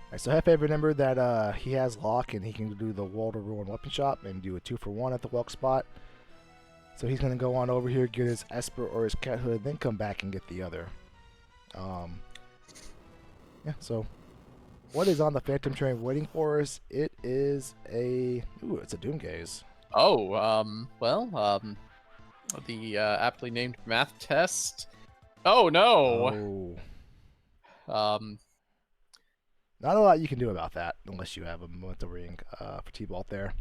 Alright, so Hefe, remember that he has lock and he can do the Wall to Ruin weapon shop and do a 2-for-1 at the Welk spot. So he's going to go on over here, get his Esper or his Cat Hood, then come back and get the other. Yeah, so what is on the Phantom Train waiting for us? It is it's a Doomgaze. Oh, the aptly named math test. Oh no. Oh. Not a lot you can do about that unless you have a Memento Ring for T-Bolt there.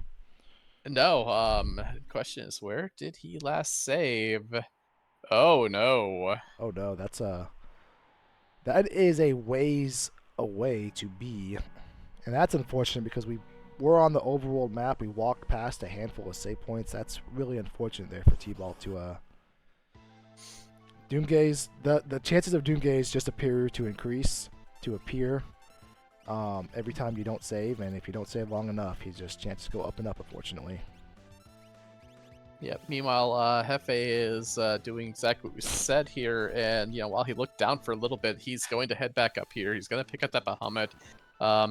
No. The question is, where did he last save? Oh no. Oh no, that is a ways away to be, and that's unfortunate because we're on the overworld map. We walked past a handful of save points. That's really unfortunate there for T-Ball to Doomgaze. The chances of Doomgaze just appear to increase every time you don't save, and if you don't save long enough, his just chances go up and up, unfortunately. Yeah. Meanwhile, Hefe is doing exactly what we said here, and while he looked down for a little bit, he's going to head back up here. He's going to pick up that Bahamut.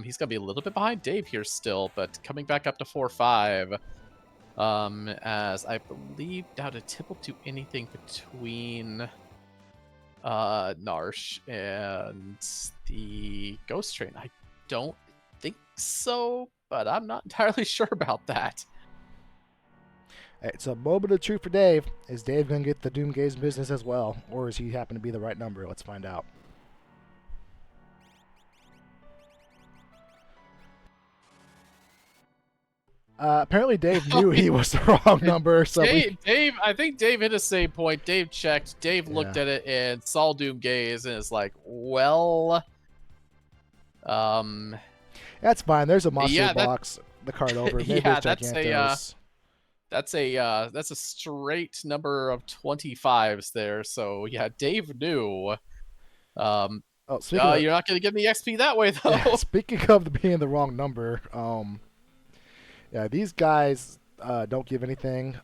He's going to be a little bit behind Dave here still, but coming back up to 4-5. As I believe now to Tibble do anything between Narsh and the Ghost Train. I don't think so, but I'm not entirely sure about that. Alright, so moment of truth for Dave. Is Dave going to get the Doomgaze business as well, or is he happen to be the right number? Let's find out. Apparently Dave knew he was the wrong number. So Dave, I think Dave hit a save point. Dave checked. Dave looked at it and saw Doomgaze and is like, well, that's fine. There's a monster box. The card over. Maybe yeah, that's a straight number of 25s there. So yeah, Dave knew. You're not going to give me XP that way though. Yeah, speaking of being the wrong number, yeah, these guys don't give anything.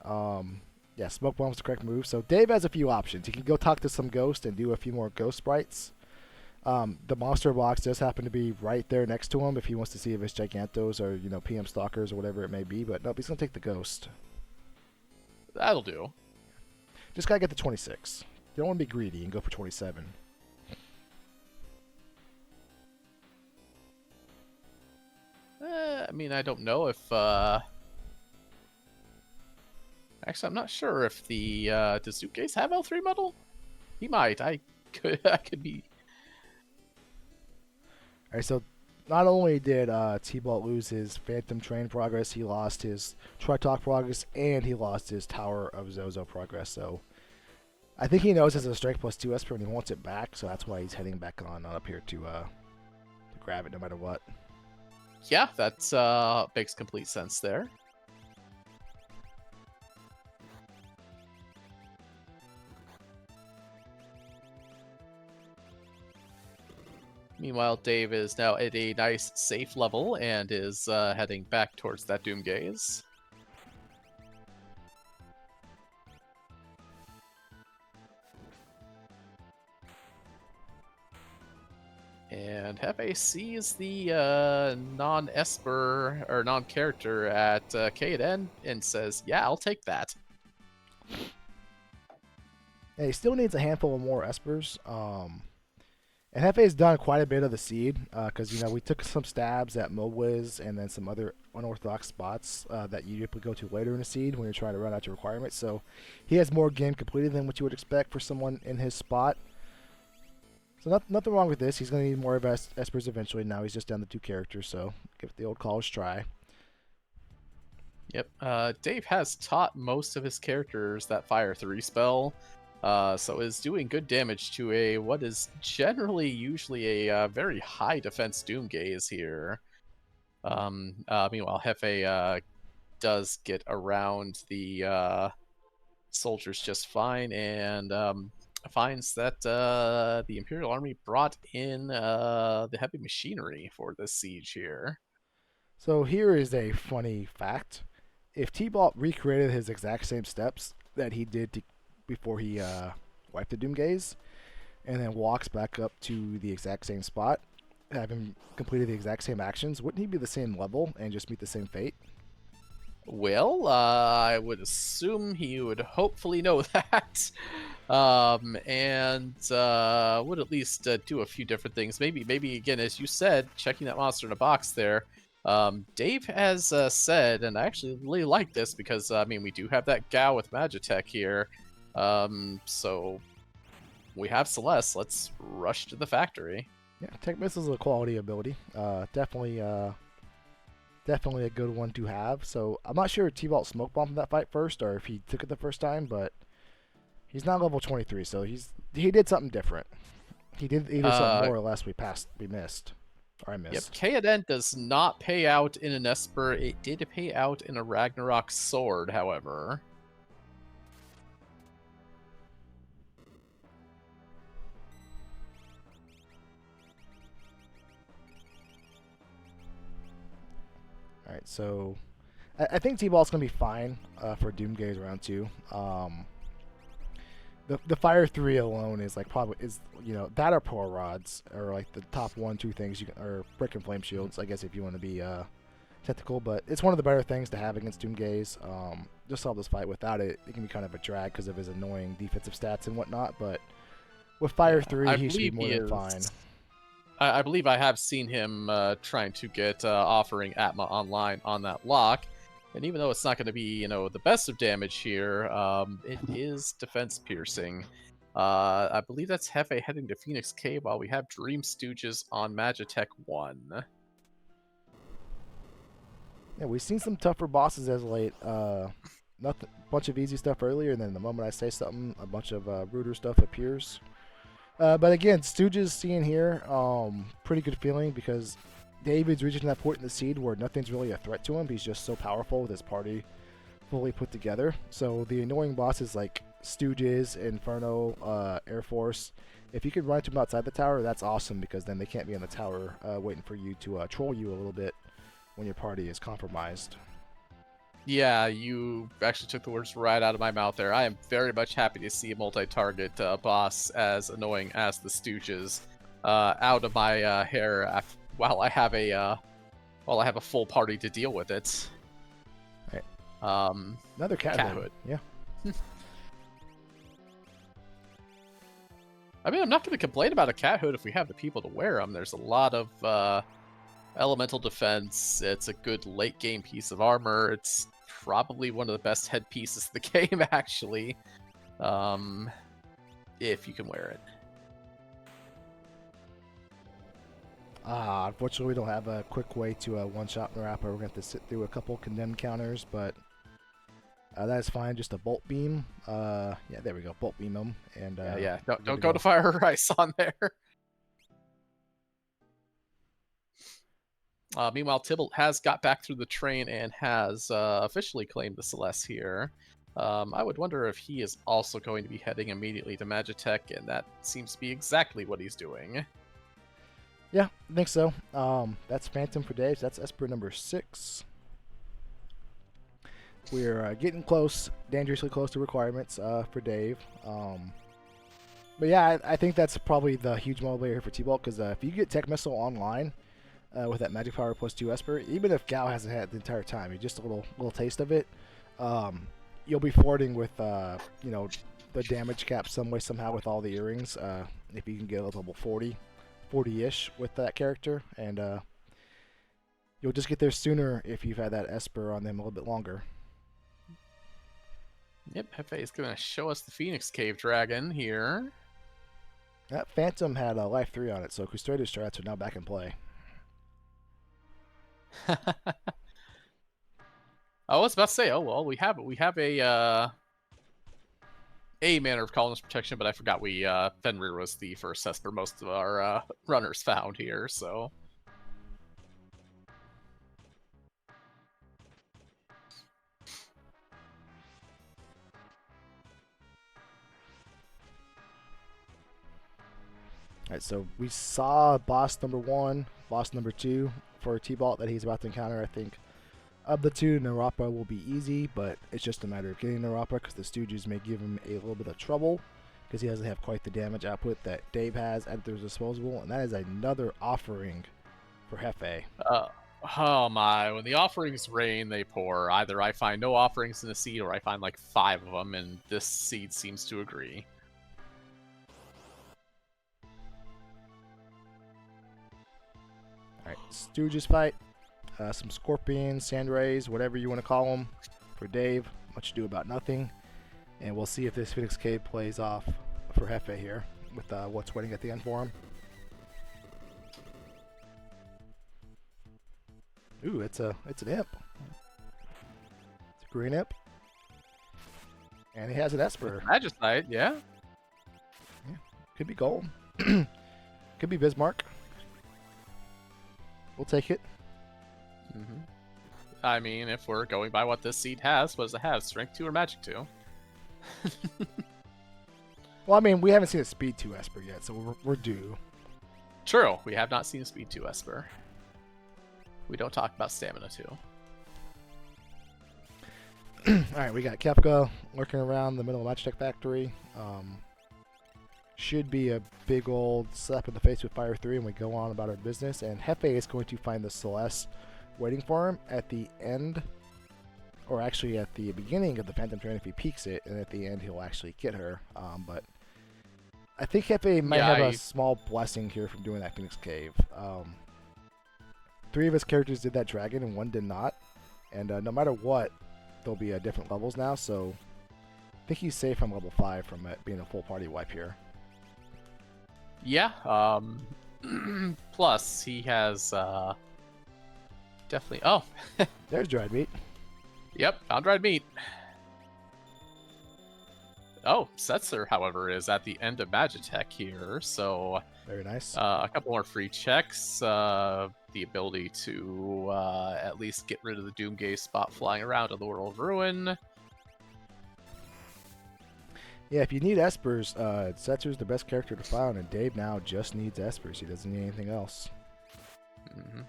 Yeah, Smoke Bomb's the correct move. So Dave has a few options. He can go talk to some ghosts and do a few more ghost sprites. The monster box does happen to be right there next to him if he wants to see if it's Gigantos or PM Stalkers or whatever it may be. But nope, he's gonna take the ghost. That'll do. Just gotta get the 26. You don't want to be greedy and go for 27. I mean, I don't know if. Actually, I'm not sure if the does Doomgaze have L3 metal? He might. I could be. All right, so not only did T-Ball lose his Phantom Train progress, he lost his Tritalk progress, and he lost his Tower of Zozo progress. So I think he knows it's a Strength +2 Esper and he wants it back, so that's why he's heading back on up here to grab it no matter what. Yeah, that makes complete sense there. Meanwhile, Dave is now at a nice safe level and is heading back towards that Doom Gaze. And Hefe sees the non-Esper or non-character at Kaden and says, "Yeah, I'll take that." And he still needs a handful of more espers. And Hefe's done quite a bit of the seed because we took some stabs at Mowiz and then some other unorthodox spots that you typically go to later in the seed when you're trying to run out your requirements. So he has more game completed than what you would expect for someone in his spot. So nothing wrong with this. He's going to need more of espers eventually. Now he's just down to 2 characters, so give it the old college try. Yep. Dave has taught most of his characters that Fire 3 spell. So is doing good damage to what is generally usually a very high defense Doom Gaze here. Meanwhile, Hefe does get around the soldiers just fine and finds that the Imperial Army brought in the heavy machinery for this siege here. So here is a funny fact. If T-Balt recreated his exact same steps that he did before he wiped the Doom Gaze, and then walks back up to the exact same spot, having completed the exact same actions, wouldn't he be the same level and just meet the same fate? Well, I would assume he would hopefully know that, and would at least do a few different things. Maybe again, as you said, checking that monster in a box there. Dave has said, and I actually really like this because I mean we do have that Gao with Magitech here, so we have Celeste. Let's rush to the factory. Yeah, Tech Missile is a quality ability. Definitely a good one to have. So I'm not sure if T-Balt smoke bombed that fight first or if he took it the first time, but he's not level 23, so he did something different. He did either something more or less we missed. Or I missed. Yep, Kaden does not pay out in an Esper. It did pay out in a Ragnarok sword, however. Alright, so I think T-Balt's going to be fine for Doom Gaze round 2. The Fire 3 alone is like probably that or Power Rods are like the top 1-2 things you can, or Brick and Flame Shields, I guess, if you want to be technical, but it's one of the better things to have against Doom Gaze. Just saw this fight without it, it can be kind of a drag because of his annoying defensive stats and whatnot, but with Fire 3 he should be more than fine. I believe I have seen him trying to get offering Atma online on that lock. And even though it's not going to be, the best of damage here, it is defense piercing. I believe that's Hefe heading to Phoenix Cave while we have Dream Stooges on Magitech 1. Yeah, we've seen some tougher bosses as late. Nothing, bunch of easy stuff earlier, and then the moment I say something, a bunch of ruder stuff appears. But again, Stooges seeing here, pretty good feeling because David's reaching that point in the seed where nothing's really a threat to him. He's just so powerful with his party fully put together. So the annoying bosses like Stooges, Inferno, Air Force, if you could run to them outside the tower, that's awesome because then they can't be in the tower waiting for you to troll you a little bit when your party is compromised. Yeah, you actually took the words right out of my mouth there. I am very much happy to see a multi-target boss as annoying as the Stooges out of my hair while I have a full party to deal with it. Right. Another cat hood. Yeah. I mean, I'm not going to complain about a cat hood if we have the people to wear them. There's a lot of elemental defense. It's a good late game piece of armor. It's probably one of the best headpieces of the game, actually, if you can wear it. Unfortunately, we don't have a quick way to one-shot Marappa. We're going to have to sit through a couple condemned counters, but that is fine. Just a bolt beam. Yeah, there we go. Bolt beam them. And Don't go to Fire or Ice on there. Meanwhile, Tybalt has got back through the train and has officially claimed the Celeste here. I would wonder if he is also going to be heading immediately to Magitech, and that seems to be exactly what he's doing. Yeah, I think so. That's Phantom for Dave. So that's Esper number 6. We're getting close, dangerously close to requirements for Dave. But yeah, I think that's probably the huge motivator here for T-Bolt, because if you get Tech Missile online with that Magic Power plus 2 Esper, even if Gao hasn't had it the entire time, just a little taste of it, you'll be forwarding with the damage cap some way somehow with all the earrings. If you can get a level 40-ish with that character, and you'll just get there sooner if you've had that Esper on them a little bit longer. Yep, Hefe is going to show us the Phoenix Cave Dragon here. That Phantom had a life 3 on it, so Custodio strats are now back in play. I was about to say, oh well, we have a manner of columnist protection, but I forgot Fenrir was the first Esper most of our runners found here, so. Alright, so we saw boss number 1, boss number 2 for T-Bolt that he's about to encounter. I think of the two, Narapa will be easy, but it's just a matter of getting Narapa, because the Stooges may give him a little bit of trouble, because he doesn't have quite the damage output that Dave has at their disposal, and that is another offering for Hefe. Oh my, when the offerings rain, they pour. Either I find no offerings in the seed, or I find like 5 of them, and this seed seems to agree. Alright, Stooges fight. Some Scorpions, Sand Rays, whatever you want to call them, for Dave. Much ado about nothing. And we'll see if this Phoenix Cave plays off for Hefe here, with what's waiting at the end for him. Ooh, it's an imp. It's a green imp. And he has an Esper. Magicite, yeah. Could be gold. Could be Bismarck. We'll take it. Mm-hmm. I mean, if we're going by what this seed has, what does it have? Strength 2 or Magic 2? Well, I mean, we haven't seen a Speed 2 Esper yet, so we're due. True, we have not seen a Speed 2 Esper. We don't talk about Stamina 2. Alright, we got Kefka lurking around the middle of Magitech Factory. Should be a big old slap in the face with Fire 3, and we go on about our business. And Hefe is going to find the Celeste waiting for him at the end, or actually at the beginning of the Phantom Train if he peeks it, and at the end he'll actually get her. But I think Hefe might have a small blessing here from doing that Phoenix Cave. 3 of his characters did that dragon, and 1 did not. And no matter what, there'll be different levels now, so I think he's safe from level 5 from it being a full party wipe here. Yeah, plus he has definitely... Oh! There's dried meat. Yep, found dried meat. Oh, Setzer, however, is at the end of Magitech here, so... Very nice. A couple more free checks. The ability to at least get rid of the Doomgaze spot flying around in the World of Ruin. Yeah, if you need Espers, Setzer's the best character to find, and Dave now just needs Espers. He doesn't need anything else. Mm-hmm.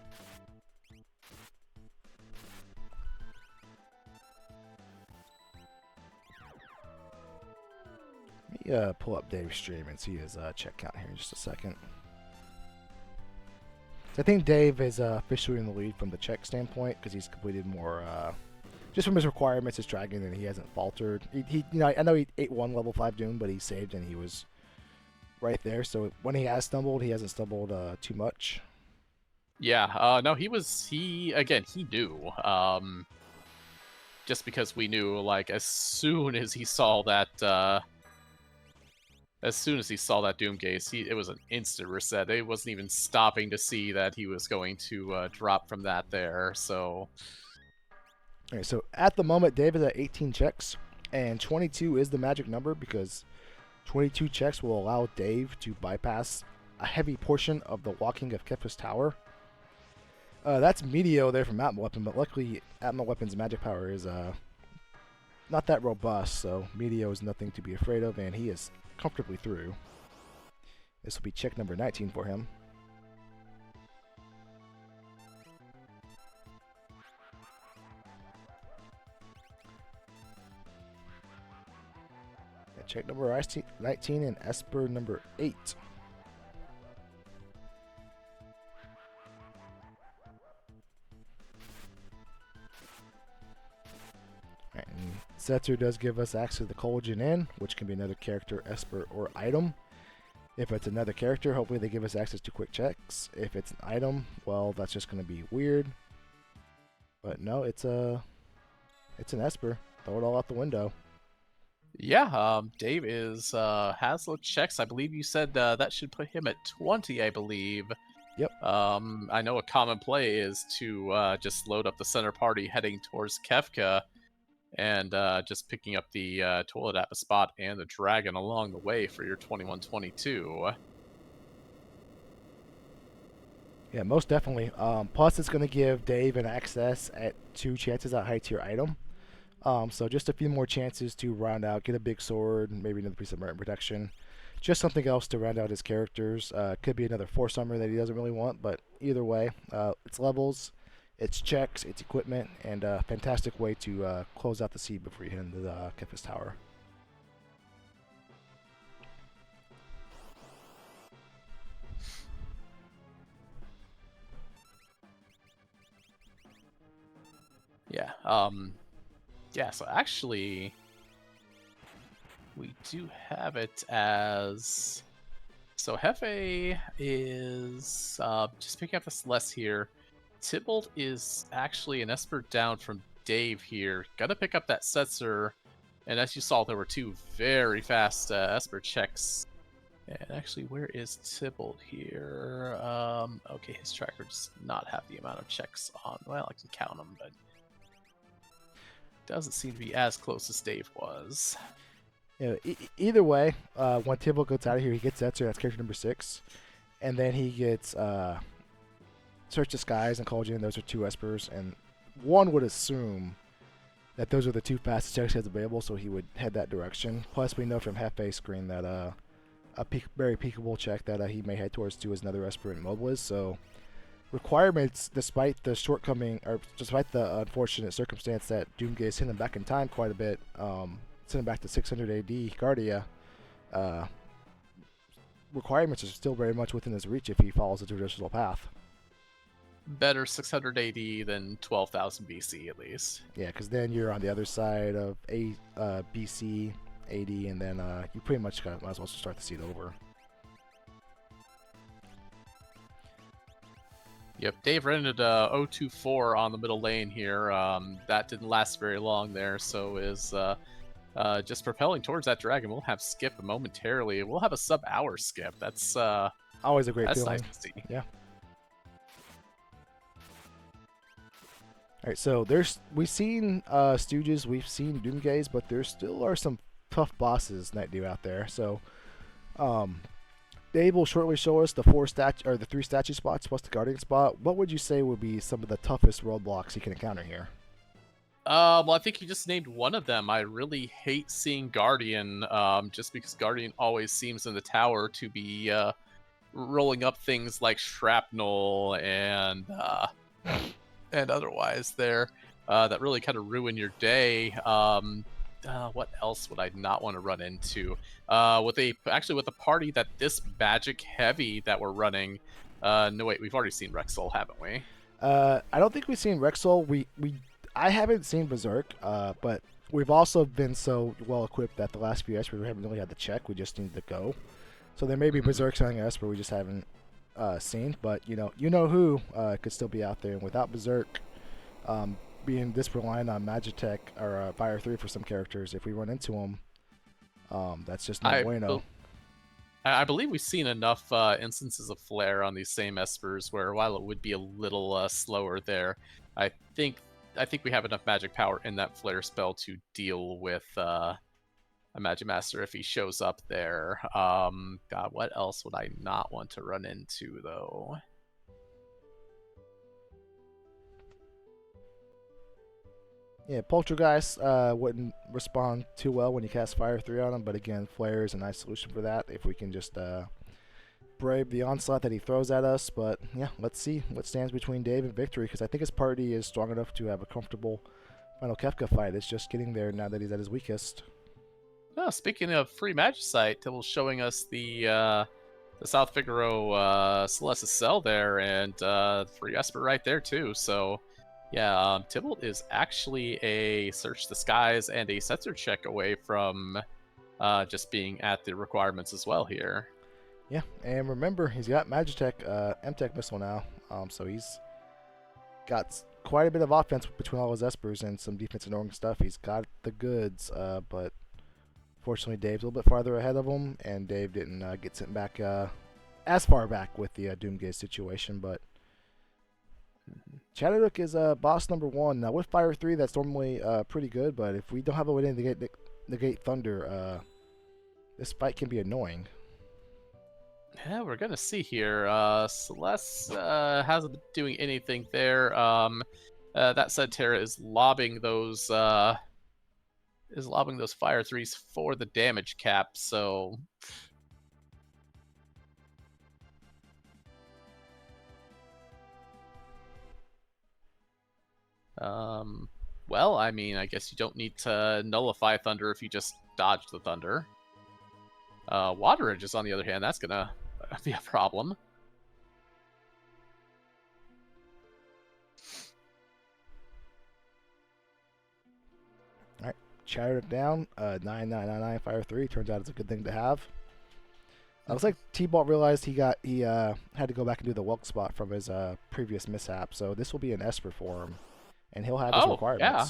Let me pull up Dave's stream and see his check count here in just a second. So I think Dave is officially in the lead from the check standpoint, because he's completed more... just from his requirements as Dragon, and he hasn't faltered. He I know he ate 1 level 5 Doom, but he saved and he was right there. So when he has stumbled, he hasn't stumbled too much. Yeah, no, he knew. Just because we knew, like, as soon as he saw that Doomgaze, it was an instant reset. It wasn't even stopping to see that he was going to drop from that there, so... Alright, so at the moment, Dave is at 18 checks, and 22 is the magic number, because 22 checks will allow Dave to bypass a heavy portion of the walking of Kefka's tower. That's Meteo there from Atma Weapon, but luckily Atma Weapon's magic power is not that robust, so Meteo is nothing to be afraid of, and he is comfortably through. This will be check number 19 for him. Yeah, check number 19 and Esper number 8. And Setzer does give us access to the Collagen Inn, which can be another character, Esper, or item. If it's another character, hopefully they give us access to quick checks. If it's an item, well, that's just going to be weird. But no, it's an Esper. Throw it all out the window. Yeah, Dave is Haslo checks. I believe you said that should put him at 20, I believe. Yep. I know a common play is to just load up the center party heading towards Kefka and just picking up the toilet at the spot and the dragon along the way for your 21-22. Yeah, most definitely. Plus, it's going to give Dave an access at 2 chances at high tier item. So just a few more chances to round out, get a big sword, maybe another piece of merit protection. Just something else to round out his characters. Could be another Force Summer that he doesn't really want, but either way, it's levels, it's checks, it's equipment, and a fantastic way to close out the seed before you head into the Kefka's Tower. Yeah, yeah, so actually, we do have it as... So Hefe is just picking up this less here. Tybalt is actually an Esper down from Dave here. Gotta pick up that Setzer. And as you saw, there were 2 very fast Esper checks. And actually, where is Tybalt here? Okay, his tracker does not have the amount of checks on. Well, I can count them, but doesn't seem to be as close as Dave was. You know, either way, when Tybalt gets out of here, he gets Setzer, that's character number 6. And then he gets Search Disguise and Collagen, those are 2 Espers. And one would assume that those are the 2 fastest checks he has available, so he would head that direction. Plus, we know from Hefe's screen that a very peekable check that he may head towards too is another Esper and Mobilize. So requirements, despite the shortcoming, or despite the unfortunate circumstance that Doomgate is hitting him back in time quite a bit, sending back to 600 AD Guardia, requirements are still very much within his reach if he follows the traditional path. Better 600 AD than 12,000 BC at least. Yeah, because then you're on the other side of BC, AD, and then you pretty much might as well start the seed over. Yep, Dave rented 024 on the middle lane here. That didn't last very long there, so is just propelling towards that dragon. We'll have skip momentarily. We'll have a sub-hour skip. That's always a great that's feeling. Nice to see. Yeah. All right, so we've seen Stooges, we've seen Doomgaze, but there still are some tough bosses Night Dew out there. So, Dave will shortly show us the 3 statue spots plus the Guardian spot. What would you say would be some of the toughest roadblocks he can encounter here? Well, I think you just named one of them. I really hate seeing Guardian, just because Guardian always seems in the tower to be rolling up things like shrapnel and otherwise there that really kind of ruin your day. What else would I not want to run into? With a party that this magic heavy that we're running. No wait, we've already seen Rexel, haven't we? I don't think we've seen Rexel. I haven't seen Berserk, but we've also been so well equipped that the last few Esper we haven't really had to check. We just need to go. So there may be Berserk selling Esper we just haven't seen, but you know who could still be out there. And without Berserk, being this reliant on Magitech or Fire 3 for some characters, if we run into them, that's just no bueno. I believe we've seen enough instances of Flare on these same Espers where while it would be a little slower there, I think we have enough magic power in that Flare spell to deal with a Magic Master if he shows up there. God, what else would I not want to run into though? Yeah, Poltergeist wouldn't respond too well when you cast Fire 3 on him, but again, Flare is a nice solution for that if we can just brave the onslaught that he throws at us. But yeah, let's see what stands between Dave and victory, because I think his party is strong enough to have a comfortable final Kefka fight. It's just getting there now that he's at his weakest. Oh, speaking of free Magicite, Tibble's showing us the South Figaro Celestis Cell there, and free Esper right there too. So yeah, Tibble is actually a Search the Skies and a Setzer check away from just being at the requirements as well here. Yeah, and remember, he's got Magitech, M-Tech Missile now, so he's got quite a bit of offense between all his Espers and some defense and stuff. He's got the goods, but fortunately Dave's a little bit farther ahead of him, and Dave didn't get sent back as far back with the Doomgaze situation, but Chatterhook is boss number 1. Now with Fire 3, that's normally pretty good, but if we don't have a way to negate Thunder, this fight can be annoying. Yeah, we're gonna see here. Celeste hasn't been doing anything there. That said, Terra is lobbing those Fire 3s for the damage cap, so well, I mean, I guess you don't need to nullify Thunder if you just dodge the Thunder. Water Edges, on the other hand, that's gonna be a problem. Alright, Chatterhook down, 9999 Fire 3, turns out it's a good thing to have. Looks like T-Balt realized he had to go back and do the Welk spot from his previous mishap, so this will be an Esper for him, and he'll have his requirements. Yeah.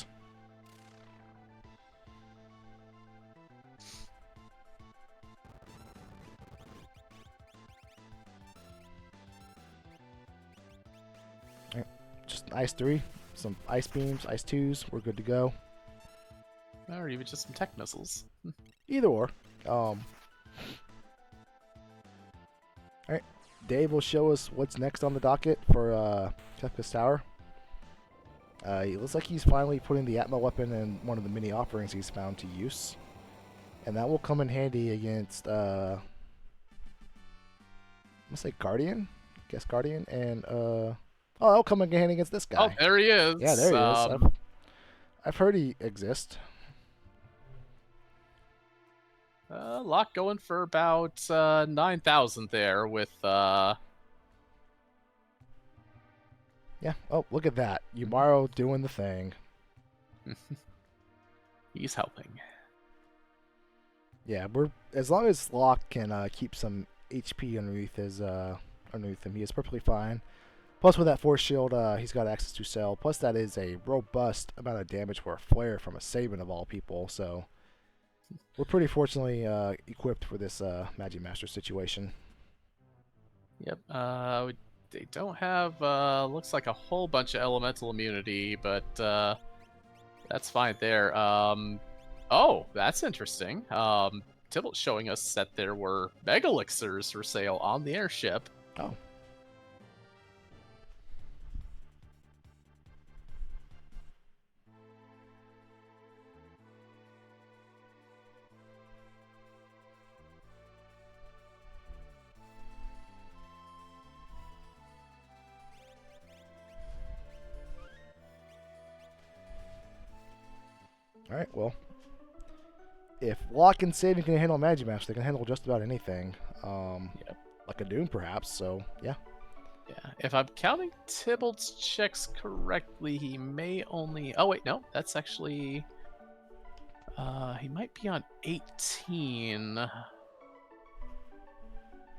Just Ice 3, some Ice Beams, Ice 2s, we're good to go. Or even just some tech missiles. Either or. Alright, Dave will show us what's next on the docket for Kefka's Tower. It looks like he's finally putting the Atma weapon in one of the mini offerings he's found to use. And that will come in handy against, I'm gonna say Guardian? I guess Guardian, and, oh, that'll come in handy against this guy. Oh, there he is. Yeah, there he is. I've heard he exists. A lot going for about 9,000 there with Yeah, oh, look at that. Yumaro doing the thing. He's helping. Yeah, as long as Locke can keep some HP underneath him, he is perfectly fine. Plus, with that Force Shield, he's got access to Cell. Plus, that is a robust amount of damage for a Flare from a Sabin of all people. So, we're pretty fortunately equipped for this Magimaster situation. Yep. They don't have looks like a whole bunch of elemental immunity, but that's fine there. Oh, that's interesting. Tibble's showing us that there were Mega Elixirs for sale on the airship. Oh. Alright, well, if Locke and Saving can handle Magimash, they can handle just about anything. Yep. Like a Doom, perhaps, so, yeah. Yeah, if I'm counting Tybalt's checks correctly, he may only... Oh, wait, no, that's actually... he might be on 18,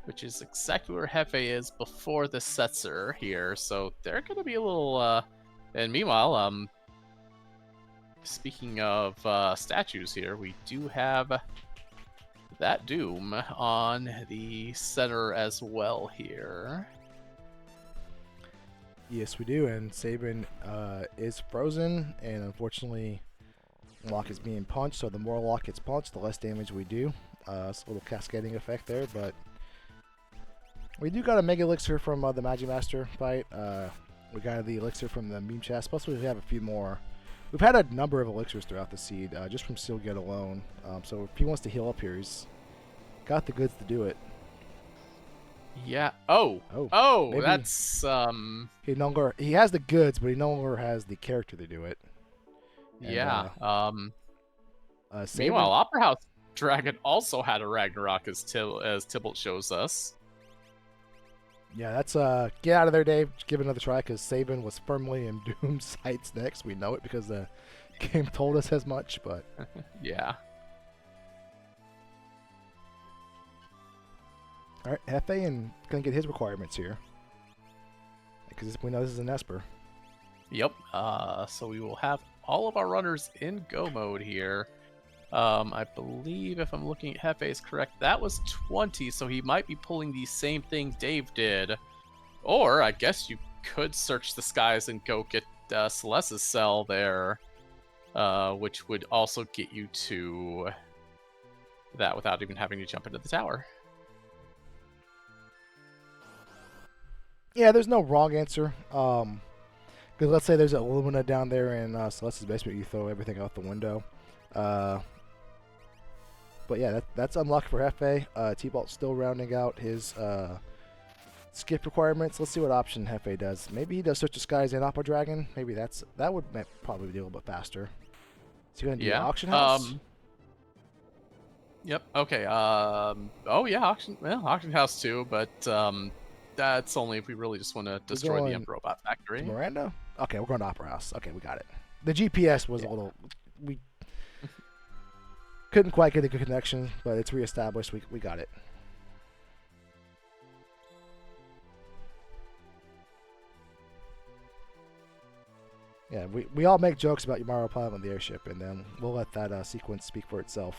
which is exactly where Hefe is before the Setzer here, so they're going to be a little... And meanwhile, speaking of statues here, we do have that Doom on the center as well here. Yes, we do, and Sabin is frozen, and unfortunately, Locke is being punched, so the more Locke gets punched, the less damage we do. It's a little cascading effect there, but we do got a Mega Elixir from the Magimaster fight. We got the Elixir from the Meme Chest, plus we have a few more We've had a number of elixirs throughout the seed, just from Sealgate alone. So if he wants to heal up here, he's got the goods to do it. Yeah. Oh, maybe That's he has the goods, but he no longer has the character to do it. And, yeah. Saber, Meanwhile, Opera House Dragon also had a Ragnarok as Tybalt shows us. yeah, that's get out of there, Dave. Just give it another try because Saban was firmly in Doom's sights next. We know it because the game told us as much. But Yeah. all right, Hefe and gonna get his requirements here because we know this is an Esper. Yep. So we will have all of our runners in go mode here. I believe if I'm looking at Hefe's correct, that was 20, so he might be pulling the same thing Dave did. Or I guess you could search the skies and go get Celeste's cell there, which would also get you to that without even having to jump into the tower. Yeah, there's no wrong answer. Because let's say there's an Illumina down there in Celeste's basement, you throw everything out the window. But yeah, that's unlocked for Hefe. T-Balt's still rounding out his skip requirements. Let's see what option Hefe does. Maybe he does Search the Skies and Opera Dragon. Maybe that would probably be a little bit faster. Is he going to do Auction House? Yep. Okay. Oh yeah, Auction House too, but that's only if we really just want to destroy the Emperor Robot Factory. Miranda? Okay, we're going to Opera House. Okay, we got it. The GPS was a little... We couldn't quite get a good connection, but it's reestablished. We got it. Yeah, we all make jokes about Yamaru piloting the airship, and then we'll let that sequence speak for itself.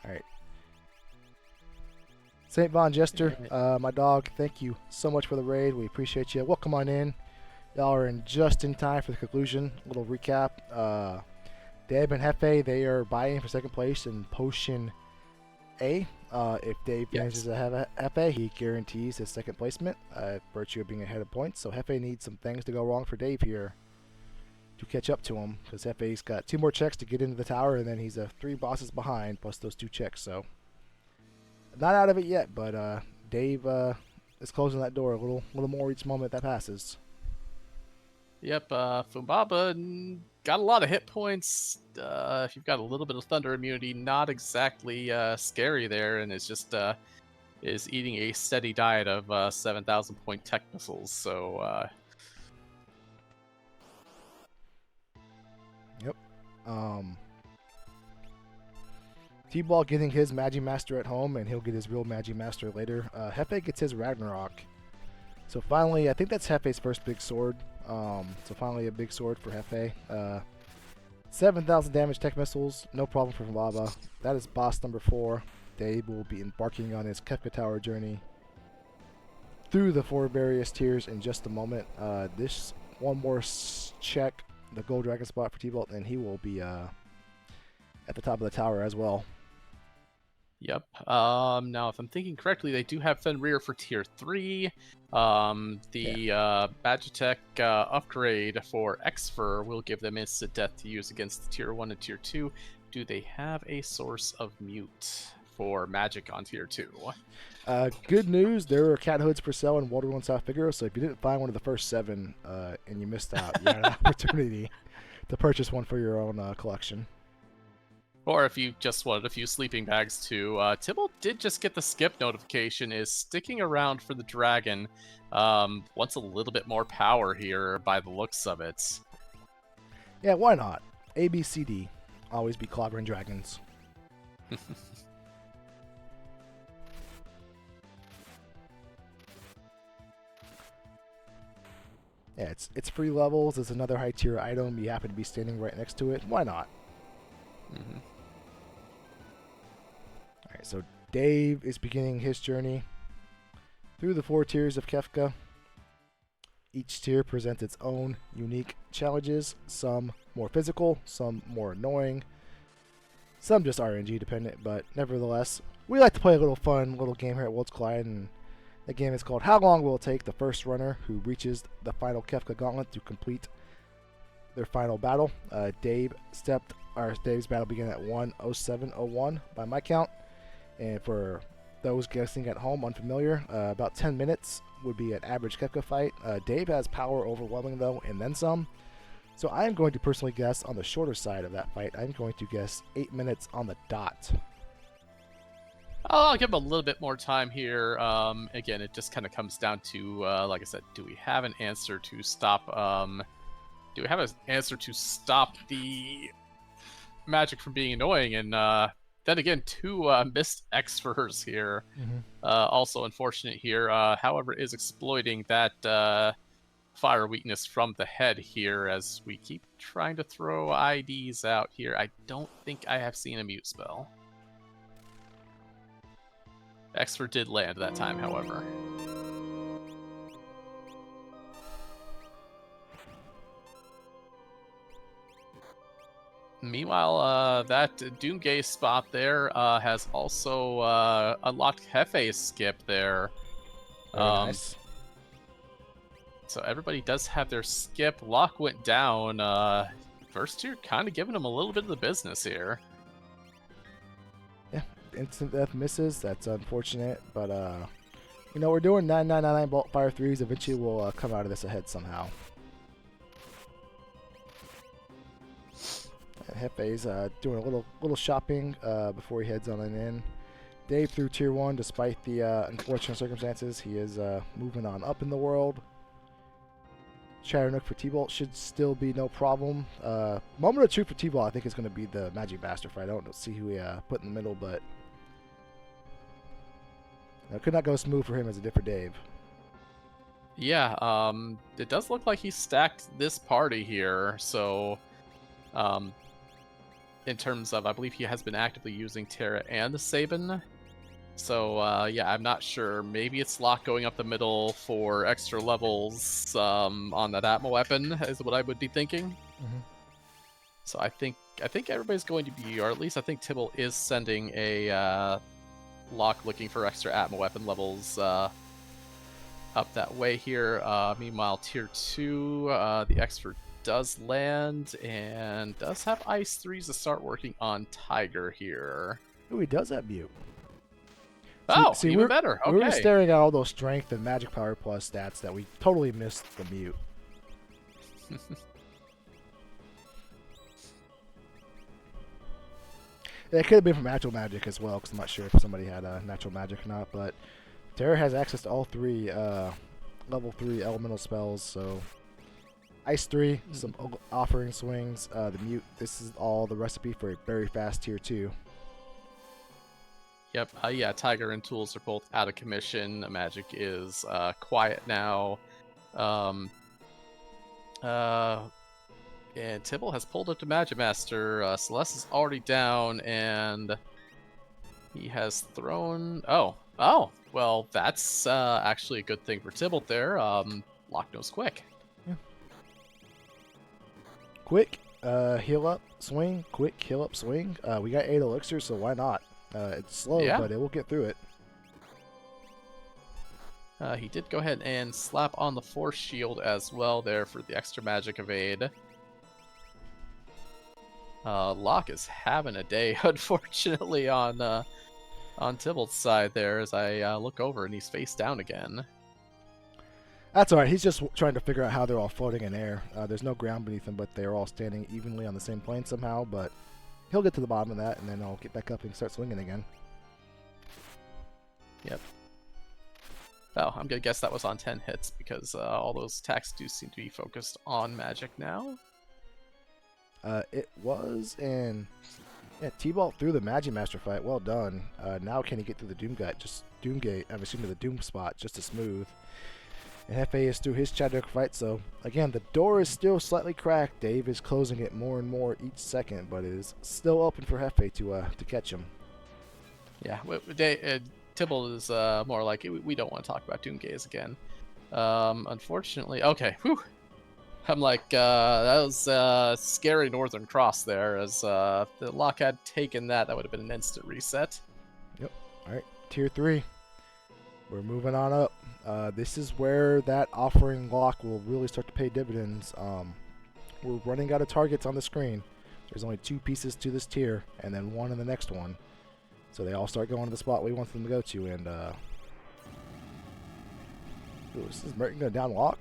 Alright. St. Von Jester, my dog, thank you so much for the raid. We appreciate you. Welcome on in. Y'all are just in time for the conclusion. A little recap. Dave and Hefe, they are vying for second place in Potion A. If Dave manages to have a Hefe, he guarantees his second placement, virtue of being ahead of points. So Hefe needs some things to go wrong for Dave here to catch up to him, because Hefe's got 2 more checks to get into the tower, and then he's 3 bosses behind, plus those 2 checks. So not out of it yet, but Dave is closing that door a little more each moment that passes. Yep, Fumbaba got a lot of hit points. If you've got a little bit of thunder immunity, not exactly scary there, and is just is eating a steady diet of 7,000 point tech missiles. So yep. T-Ball getting his Magi Master at home, and he'll get his real Magi Master later. Hefe gets his Ragnarok. So finally, I think that's Hefe's first big sword. So finally a big sword for Hefe. 7,000 damage tech missiles, no problem for Lava. That is boss number 4. Dave will be embarking on his Kefka Tower journey through the 4 various tiers in just a moment. This one more check, the Gold Dragon spot for T-Bolt, and he will be at the top of the tower as well. Yep. Now, if I'm thinking correctly, they do have Fenrir for tier 3. The Bagitech upgrade for Xfer will give them instant death to use against the tier 1 and tier 2. Do they have a source of mute for magic on tier 2? Good news, there are cat hoods for sale in Water 1 South Figaro, so if you didn't find one of the first 7 and you missed out, you had an opportunity to purchase one for your own collection. Or if you just wanted a few sleeping bags too. Tybalt did just get the skip notification, is sticking around for the dragon. Wants a little bit more power here by the looks of it. Yeah, why not? A, B, C, D. Always be clobbering dragons. Yeah, it's free levels. It's another high tier item. You happen to be standing right next to it. Why not? Mm-hmm. Alright, so Dave is beginning his journey through the 4 tiers of Kefka. Each tier presents its own unique challenges, some more physical, some more annoying, some just RNG dependent, but nevertheless, we like to play a little fun little game here at Worlds Collide, and The game is called How Long Will It Take the First Runner Who Reaches the Final Kefka Gauntlet to Complete Their Final Battle. Dave's battle began at 1:07:01 by my count. And for those guessing at home, unfamiliar, about 10 minutes would be an average Kefka fight. Dave has power overwhelming though, and then some. So I am going to personally guess on the shorter side of that fight. I'm going to guess 8 minutes on the dot. I'll give him a little bit more time here. Again, it just kind of comes down to, like I said, do we have an answer to stop? Do we have an answer to stop the magic from being annoying? And then again, 2 missed X-Furs here. Also unfortunate here. However, is exploiting that fire weakness from the head here as we keep trying to throw IDs out here. I don't think I have seen a mute spell. X-Fur did land that time, however. Meanwhile, that Doomgay spot there has also unlocked Hefe's skip there. Nice. So everybody does have their skip. Lock went down. First tier kind of giving him a little bit of the business here. Yeah, instant death misses. That's unfortunate, but you know, we're doing 9999 bolt fire 3s. Eventually we'll come out of this ahead somehow. Hefe's doing a little shopping before he heads on in. Dave through tier 1 despite the unfortunate circumstances. He is moving on up in the world. Chatternook for T-Bolt should still be no problem. Moment of truth for T-Bolt I think is going to be the Magic Bastard fight. I don't see who we put in the middle, but it could not go smooth for him as a different Dave. Yeah, it does look like he stacked this party here, so in terms of, I believe he has been actively using Terra and the Sabin. So, yeah, I'm not sure. Maybe it's Locke going up the middle for extra levels on that Atma weapon, is what I would be thinking. So I think everybody's going to be, or at least I think Tibble is sending a Locke looking for extra Atma weapon levels up that way here. Meanwhile, tier 2, the expert does land and does have Ice 3s to start working on Tiger here. Ooh, he does have mute. See, even better. Okay. We were staring at all those strength and magic power plus stats that we totally missed the mute. It could have been from natural magic as well, because I'm not sure if somebody had natural magic or not. But Terra has access to all 3 level 3 elemental spells. So Ice 3, some offering swings, the mute. This is all the recipe for a very fast tier 2. Yep, yeah, Tiger and Tools are both out of commission. Magic is quiet now. And Tibble has pulled up to Magic Master. Celeste is already down, and he has thrown... Oh, well, that's actually a good thing for Tibble there. Lock knows quick. Yeah. Quick, heal up, swing. Quick, heal up, swing. We got 8 elixirs, so why not? It's slow, yeah, but it will get through it. He did go ahead and slap on the Force Shield as well there for the extra magic evade. Locke is having a day, unfortunately, on Tybalt's side there as I look over and he's face down again. That's alright, he's just trying to figure out how they're all floating in air. There's no ground beneath them, but they're all standing evenly on the same plane somehow, but he'll get to the bottom of that, and then I'll get back up and start swinging again. Yep. Oh, I'm gonna guess that was on 10 hits, because all those attacks do seem to be focused on magic now. It was, and yeah, T-Bolt through the Magic Master fight. Well done. Now can he get through the I'm assuming the Doom spot just as smooth. And Hefe is through his Chadwick fight, so again, the door is still slightly cracked. Dave is closing it more and more each second, but it is still open for Hefe to catch him. Yeah, Tibble is more like, we don't want to talk about Doomgaze again. Unfortunately, okay, whew. I'm like, that was a scary Northern Cross there, as if the Lock had taken that, that would have been an instant reset. Yep, alright, tier 3. We're moving on up. This is where that offering lock will really start to pay dividends. We're running out of targets on the screen. There's only 2 pieces to this tier, and then 1 in the next one. So they all start going to the spot we want them to go to, and ooh, this is Merton going to down lock.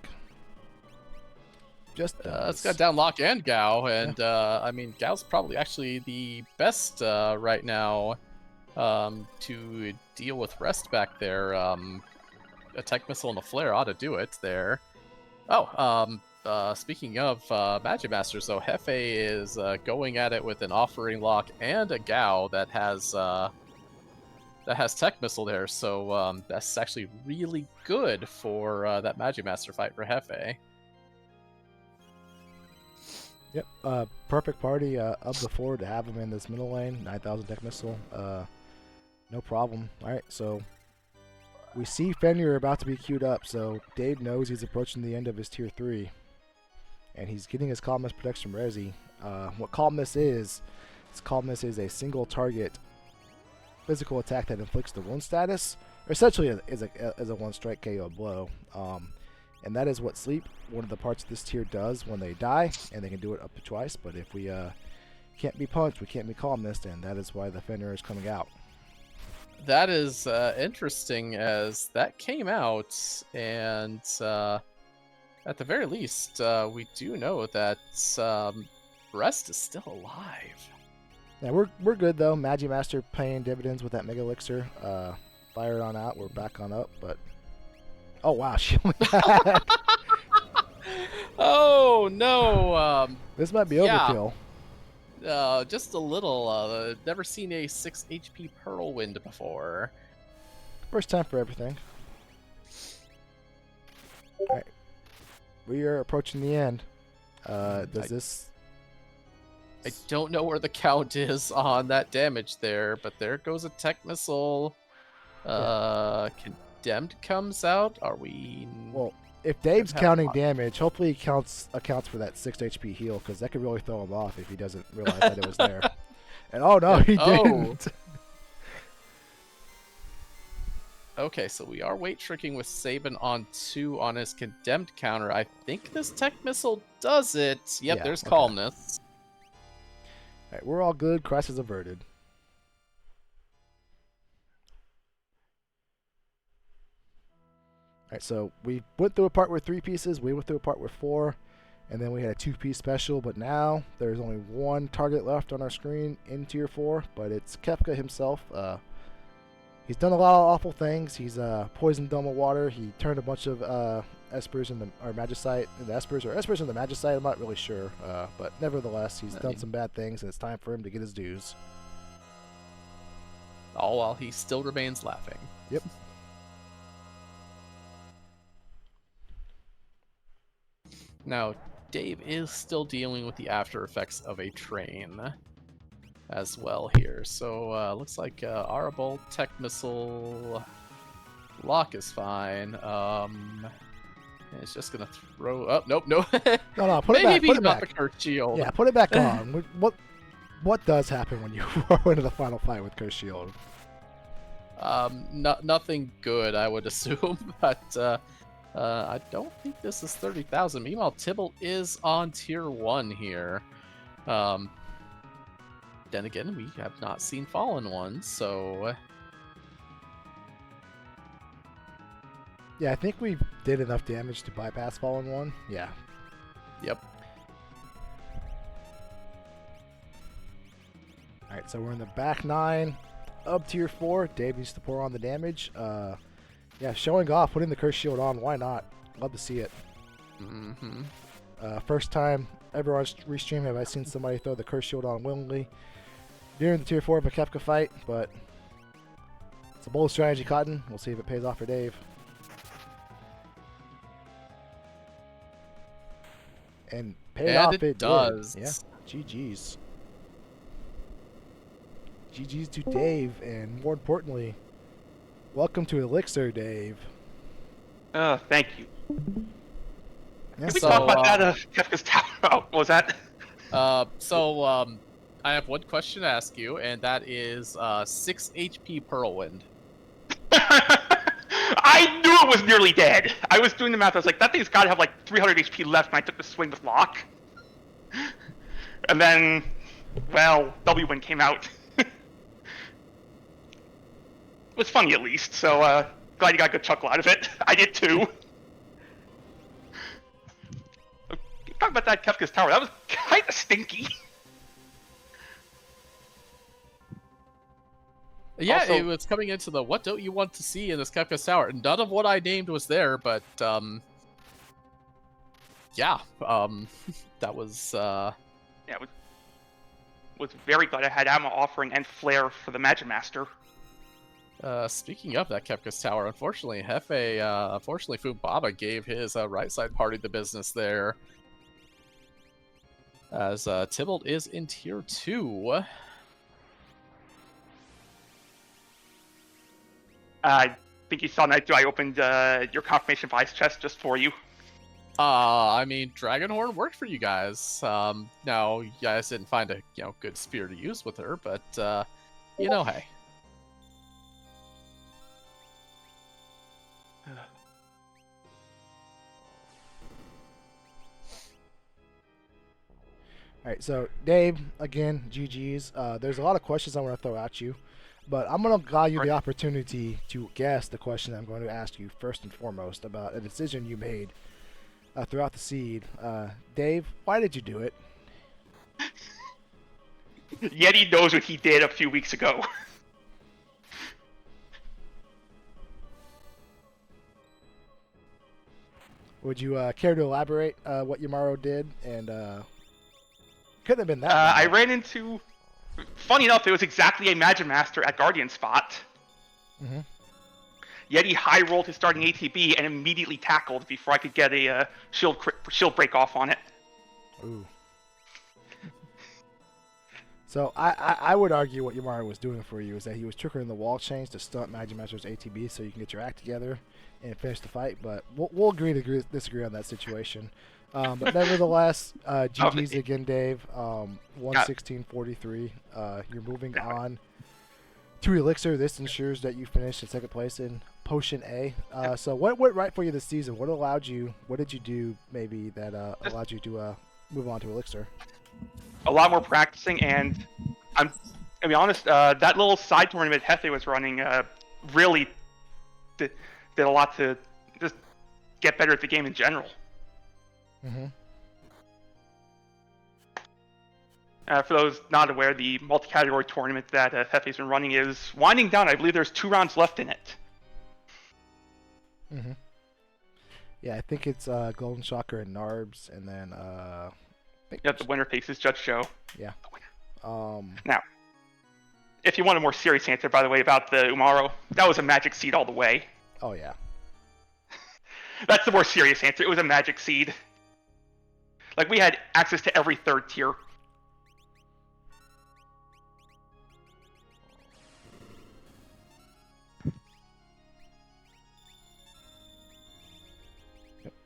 Just it's got down lock and Gao, and I mean Gao's probably actually the best right now to deal with rest back there. A tech missile and a flare ought to do it there. Oh, speaking of Magic Masters, though, Hefe is going at it with an offering lock and a Gao that has tech missile there, so that's actually really good for that Magic Master fight for Hefe. Yep, perfect party of the 4 to have him in this middle lane. 9,000 tech missile, no problem. All right, so we see Fenrir about to be queued up, so Dave knows he's approaching the end of his tier 3. And he's getting his Calmness Protection Resi. What Calmness is a single target physical attack that inflicts the wound status, or essentially is a 1 strike KO blow. And that is what Sleep, one of the parts of this tier, does when they die, and they can do it up to twice. But if we can't be punched, we can't be Calmness, and that is why the Fenrir is coming out. That is interesting, as that came out, and at the very least, we do know that Rest is still alive. Yeah, we're good though. Magi Master paying dividends with that Mega Elixir. Fire it on out. We're back on up, but oh wow, she only had... Oh no! This might be overkill. Just a little. Never seen a 6 HP Whirlwind before. First time for everything. All right, we are approaching the end. This? I don't know where the count is on that damage there, but there goes a tech missile. Condemned comes out. Are we? Well, if Dave's counting damage, hopefully he accounts for that 6 HP heal, because that could really throw him off if he doesn't realize that it was there. And oh no, he didn't. Okay, so we are weight tricking with Sabin on 2 on his condemned counter. I think this tech missile does it. Yep, Yeah, there's okay. Calmness. All right, we're all good. Crisis averted. All right, so we went through a part with 3 pieces. We went through a part with 4, and then we had a 2-piece special. But now there's only 1 target left on our screen in tier 4, but it's Kefka himself. He's done a lot of awful things. He's poisoned Dome of Water. He turned a bunch of Espers in or Magicite in the Espers, or Espers in the Magicite. I'm not really sure, but nevertheless, he's done some bad things, and it's time for him to get his dues. All while he still remains laughing. Yep. Now, Dave is still dealing with the after effects of a train as well here. So, looks like Arable Tech Missile lock is fine. It's just gonna throw. Oh, nope, no. No, put it back. Maybe Put it not back. the Curse Shield. Yeah, put it back on. What does happen when you roll into the final fight with Curse Shield? Nothing good, I would assume, but I don't think this is 30,000. Meanwhile, Tibble is on tier 1 here. Then again, we have not seen Fallen Ones, so... Yeah, I think we did enough damage to bypass Fallen 1. Yeah. Yep. Alright, so we're in the back 9 of tier 4. Dave needs to pour on the damage. Yeah, showing off, putting the Curse Shield on. Why not? Love to see it. Mm-hmm. First time ever on Restream have I seen somebody throw the Curse Shield on willingly during the tier 4 of a Kefka fight, but it's a bold strategy, Cotton. We'll see if it pays off for Dave. And paid off it does. Did. Yeah, GG's. GG's to Dave, and more importantly, welcome to Elixir, Dave. Thank you. Yeah, Can we talk about that? Kefka's Tower. Oh, what was that? I have one question to ask you, and that is 6 HP Whirlwind. I knew it was nearly dead. I was doing the math. I was like, that thing's got to have like 300 HP left when I took the swing with lock. And then, well, W-Win came out. It was funny at least, so glad you got a good chuckle out of it. I did too. Talk about that Kefka's Tower. That was kind of stinky. Yeah, Also- it was coming into the what don't you want to see in this Kefka's Tower. None of what I named was there, but yeah, that was Yeah, was very glad I had ammo offering and flare for the Magic Master. Speaking of that Kefka's Tower, unfortunately, unfortunately, Fumbaba gave his right side party the business there. As Tybalt is in tier 2. I think you saw Night I opened your confirmation vice chest just for you. I mean, Dragonhorn worked for you guys. Now, you guys didn't find a good spear to use with her, but hey. All right, so Dave, again, GG's. There's a lot of questions I want to throw at you, but I'm going to allow you the opportunity to guess the question I'm going to ask you first and foremost about a decision you made throughout the seed. Dave, why did you do it? Yeti knows what he did a few weeks ago. Would you care to elaborate what Yamaro did? And couldn't have been that. I ran into... Funny enough, it was exactly a Magic Master at Guardian spot. Mm-hmm. Yeti high rolled his starting ATB and immediately tackled before I could get a shield break off on it. Ooh. So I would argue what Yamaro was doing for you is that he was triggering the wall change to stunt Magic Master's ATB so you can get your act together and finish the fight. But we'll agree to disagree on that situation. But nevertheless, GG's again, Dave. 116.43. You're moving on to Elixir. This ensures that you finish in second place in Potion A. So what went right for you this season? What did you do maybe that allowed you to move on to Elixir? A lot more practicing, and I'll be honest, that little side tournament Hefe was running really did a lot to just get better at the game in general. Mm-hmm. For those not aware, the multi-category tournament that Hefe's been running is winding down. I believe there's 2 rounds left in it. Mm-hmm. Yeah, I think it's Golden Shocker and Narbs, and then The winner faces Judge Joe. Yeah. Now, if you want a more serious answer, by the way, about the Umaro, that was a magic seed all the way. Oh yeah. That's the more serious answer. It was a magic seed. Like, we had access to every 3rd tier.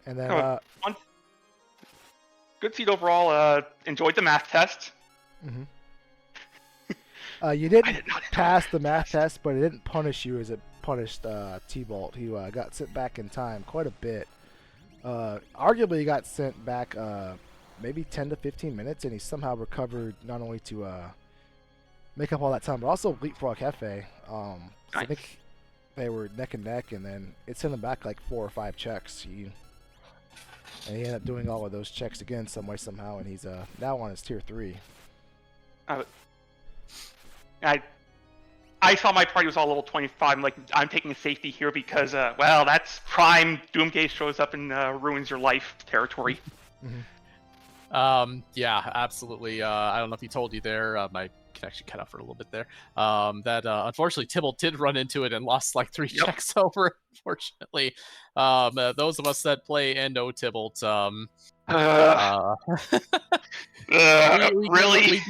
And then good seed overall. Enjoyed the math test. Mm-hmm. You didn't pass the math test, but it didn't punish you as it punished T-Bolt. He got sent back in time quite a bit. Arguably, he got sent back maybe 10 to 15 minutes, and he somehow recovered not only to make up all that time, but also leapfrog Hefe. Nice. I think they were neck and neck, and then it sent him back like 4 or 5 checks. And he ended up doing all of those checks again some way, somehow, and he's now on his tier 3. I saw my party was all level 25. I'm like, I'm taking a safety here because, well, that's prime Doomgate shows up and ruins your life territory. Mm-hmm. Yeah, absolutely. I don't know if he told you there. My connection cut out for a little bit there. That unfortunately Tybalt did run into it and lost like 3 checks over it, unfortunately. Those of us that play and know Tybalt, really?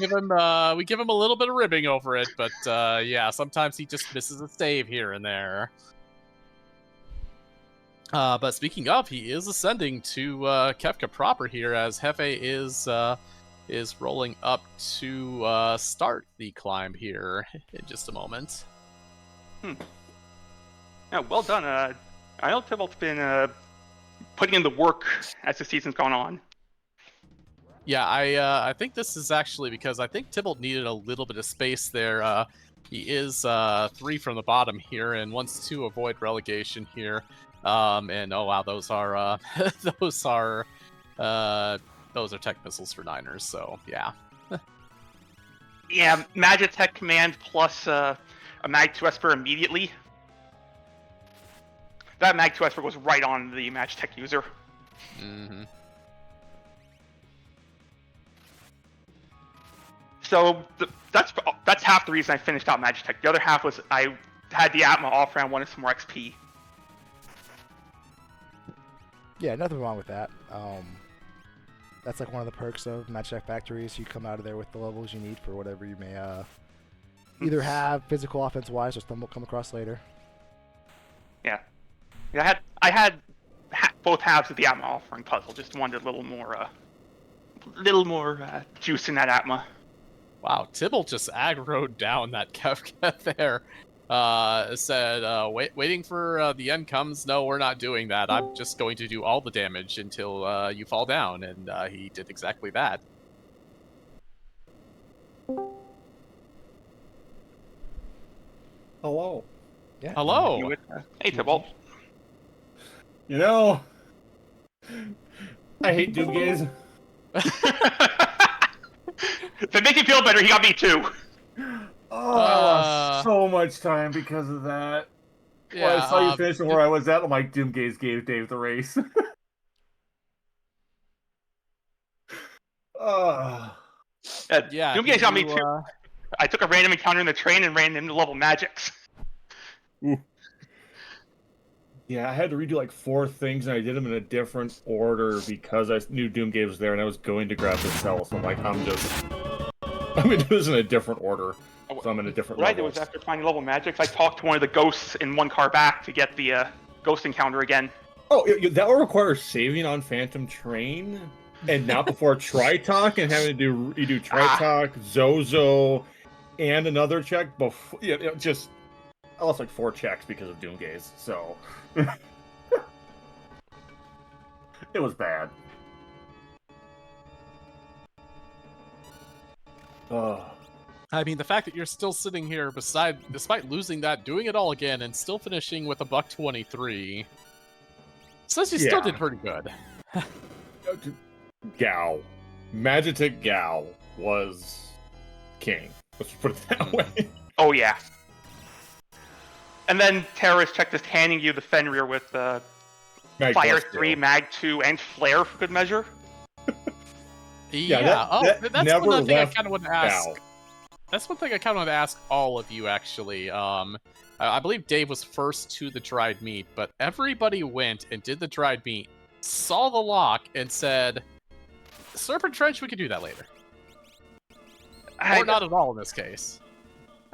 We give him a little bit of ribbing over it, but yeah, sometimes he just misses a save here and there. But speaking of, he is ascending to Kefka proper here as Hefe is rolling up to start the climb here in just a moment. Yeah, well done. I know Tybalt's been putting in the work as the season's gone on. Yeah, I think this is actually because I think Tybalt needed a little bit of space there. He is 3 from the bottom here and wants to avoid relegation here. And oh wow, those are those are tech missiles for Niners. So yeah. Yeah, Magitech command plus a Mag 2 Esper immediately. That Mag 2 Esper was right on the Magitech user. Mm-hmm. So that's half the reason I finished out Magitech. The other half was I had the Atma offer and I wanted some more XP. Yeah, nothing wrong with that. That's like one of the perks of Magitech Factories. You come out of there with the levels you need for whatever you may either have physical offense-wise or some will come across later. Yeah, I had both halves of the Atma offering puzzle. Just wanted a little more juice in that Atma. Wow, Tybalt just aggroed down that Kefka there. Said, waiting for the end comes. No, we're not doing that. I'm just going to do all the damage until you fall down. And he did exactly that. Hello. Yeah. Hello. Hey, Tybalt. You know, I hate Doom gaze. To make you feel better, he got me too. Oh, I lost so much time because of that. Yeah, Well, I saw you finishing where I was at. I'm like, Doom gaze gave Dave the race. Yeah, Doomgate got me too. I took a random encounter in the train and ran into level magics. Ooh. Yeah, I had to redo like 4 things, and I did them in a different order because I knew Doomgate was there, and I was going to grab the cell. So I'm like, I'm gonna do this in a different order. So I'm in a different level. What I did was after finding level magics, I talked to one of the ghosts in one car back to get the ghost encounter again. Oh, that will require saving on Phantom Train, and not before Tri-Talk, and having to do Tri-Talk, Zozo, and another check before. Yeah, just I lost like 4 checks because of Doomgaze, so it was bad. I mean, the fact that you're still sitting here despite losing that, doing it all again, and still finishing with a $123, says you still did pretty good. Gao. Magitech Gao was king. Let's put it that way. Oh, yeah. And then Terrorist Check just handing you the Fenrir with Fire 3, Mag 2, and Flare for good measure. That's one thing I kind of want to ask. That's one thing I kind of want to ask all of you, actually. I believe Dave was first to the dried meat, but everybody went and did the dried meat, saw the lock, and said, Serpent Trench, we could do that later. Or not at all in this case.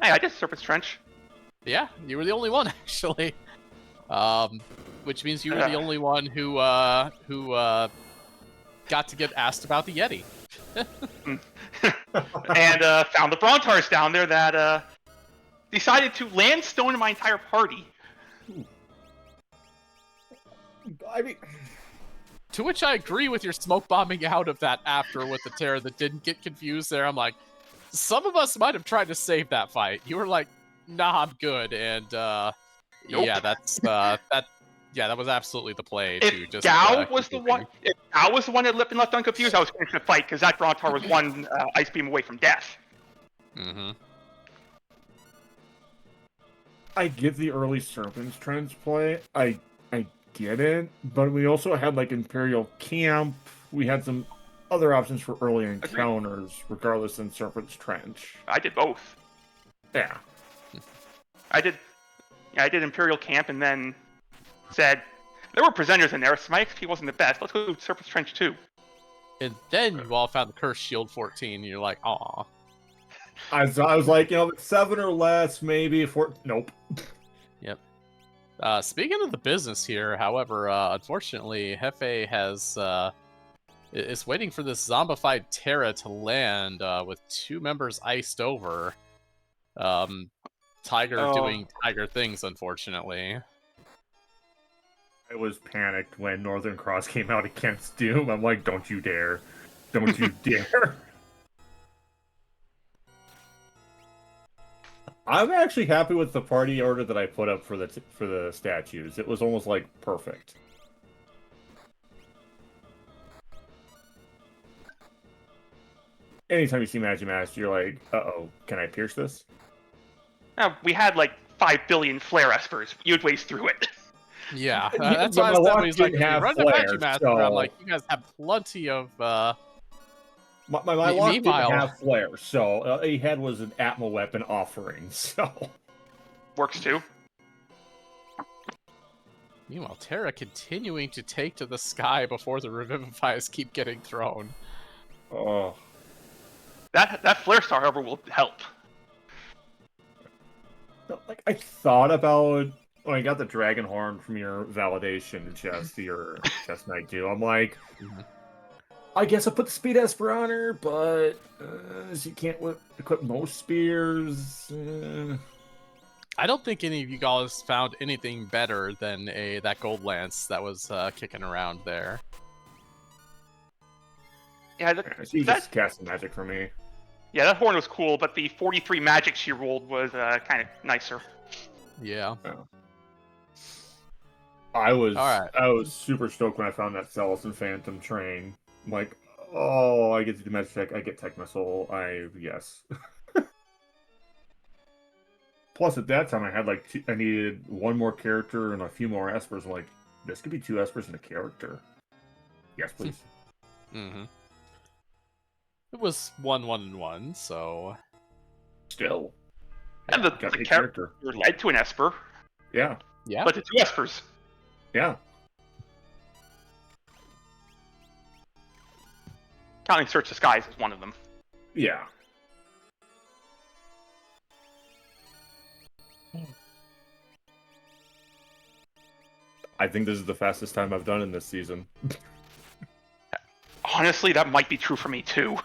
Hey, I did Serpent's Trench. Yeah, you were the only one, actually. Which means you were the only one who got to get asked about the Yeti. And found the Brontars down there that decided to land stone in my entire party. I mean, to which I agree with your smoke bombing out of that after with the Terror that didn't get confused there. I'm like, some of us might have tried to save that fight. You were like, nah, I'm good. And nope. Yeah, that was absolutely the play. If Gao was the one that been left unconfused, I was finishing the fight because that Brontar was one ice beam away from death. Mm-hmm. I get the early Serpent's Trench play. I get it, but we also had like Imperial Camp. We had some other options for early encounters, regardless in Serpent's Trench. I did both. Yeah. I did Imperial Camp and then said, there were presenters in there, so my XP wasn't the best. Let's go to Serpent's Trench 2. And then you all found the Cursed Shield 14, and you're like, aw. I was like, 7 or less, maybe. 4. Nope. Yep. Speaking of the business here, however, unfortunately, Hefe is waiting for this zombified Terra to land with 2 members iced over. Tiger doing Tiger things, unfortunately. I was panicked when Northern Cross came out against Doom. I'm like, don't you dare. Don't you dare. I'm actually happy with the party order that I put up for the statues. It was almost like perfect. Anytime you see Magic Master, you're like, uh-oh, can I pierce this? Now, we had like 5 billion flare espers. You'd waste through it. Yeah, Yeah, that's but why I my said walk when he's like, didn't have run the flare, Magic Master. so- I'm like, you guys have plenty of. My lock didn't Meanwhile- have flare, so all he had was an Atma weapon offering, so... Works too. Meanwhile, Terra continuing to take to the sky before the Revivifiers keep getting thrown. Oh. That flare star, however, will help. Like, I thought about when I got the dragon horn from your validation chest, your chest knight too. I'm like, I guess I'll put the speed esper on her, but she can't equip most spears. I don't think any of you guys found anything better than that gold lance that was kicking around there. Yeah, She was just casting magic for me. yeah, that horn was cool, but the 43 magic she rolled was kind of nicer. Yeah. I was Alright. I was super stoked when I found that Celis and Phantom train. I'm like, oh, I get to do magic check, I get Tech Missile, yes. Plus, at that time, I had like I needed one more character and a few more espers. I'm like, this could be 2 espers and a character. Yes, please. Mm-hmm. It was 1-1-1, so Still, And the got a character led to an esper, Yeah, yeah. but to 2 espers. yeah. Counting Search the Skies as one of them. Yeah. I think this is the fastest time I've done in this season. Honestly, that might be true for me too.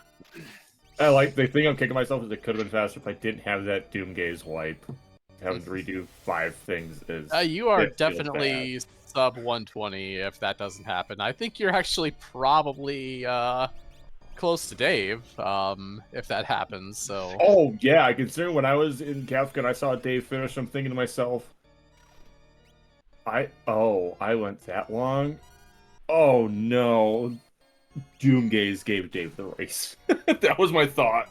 I like the thing I'm kicking myself is it could have been faster if I didn't have that Doom Gaze wipe. Having to redo 5 things is. You are it feels definitely sub 120 if that doesn't happen. I think you're actually probably close to Dave if that happens. So. Oh yeah, considering when I was in Kefka and I saw Dave finish, I'm thinking to myself, I went that long? Oh no. Doom Gaze gave Dave the race. That was my thought.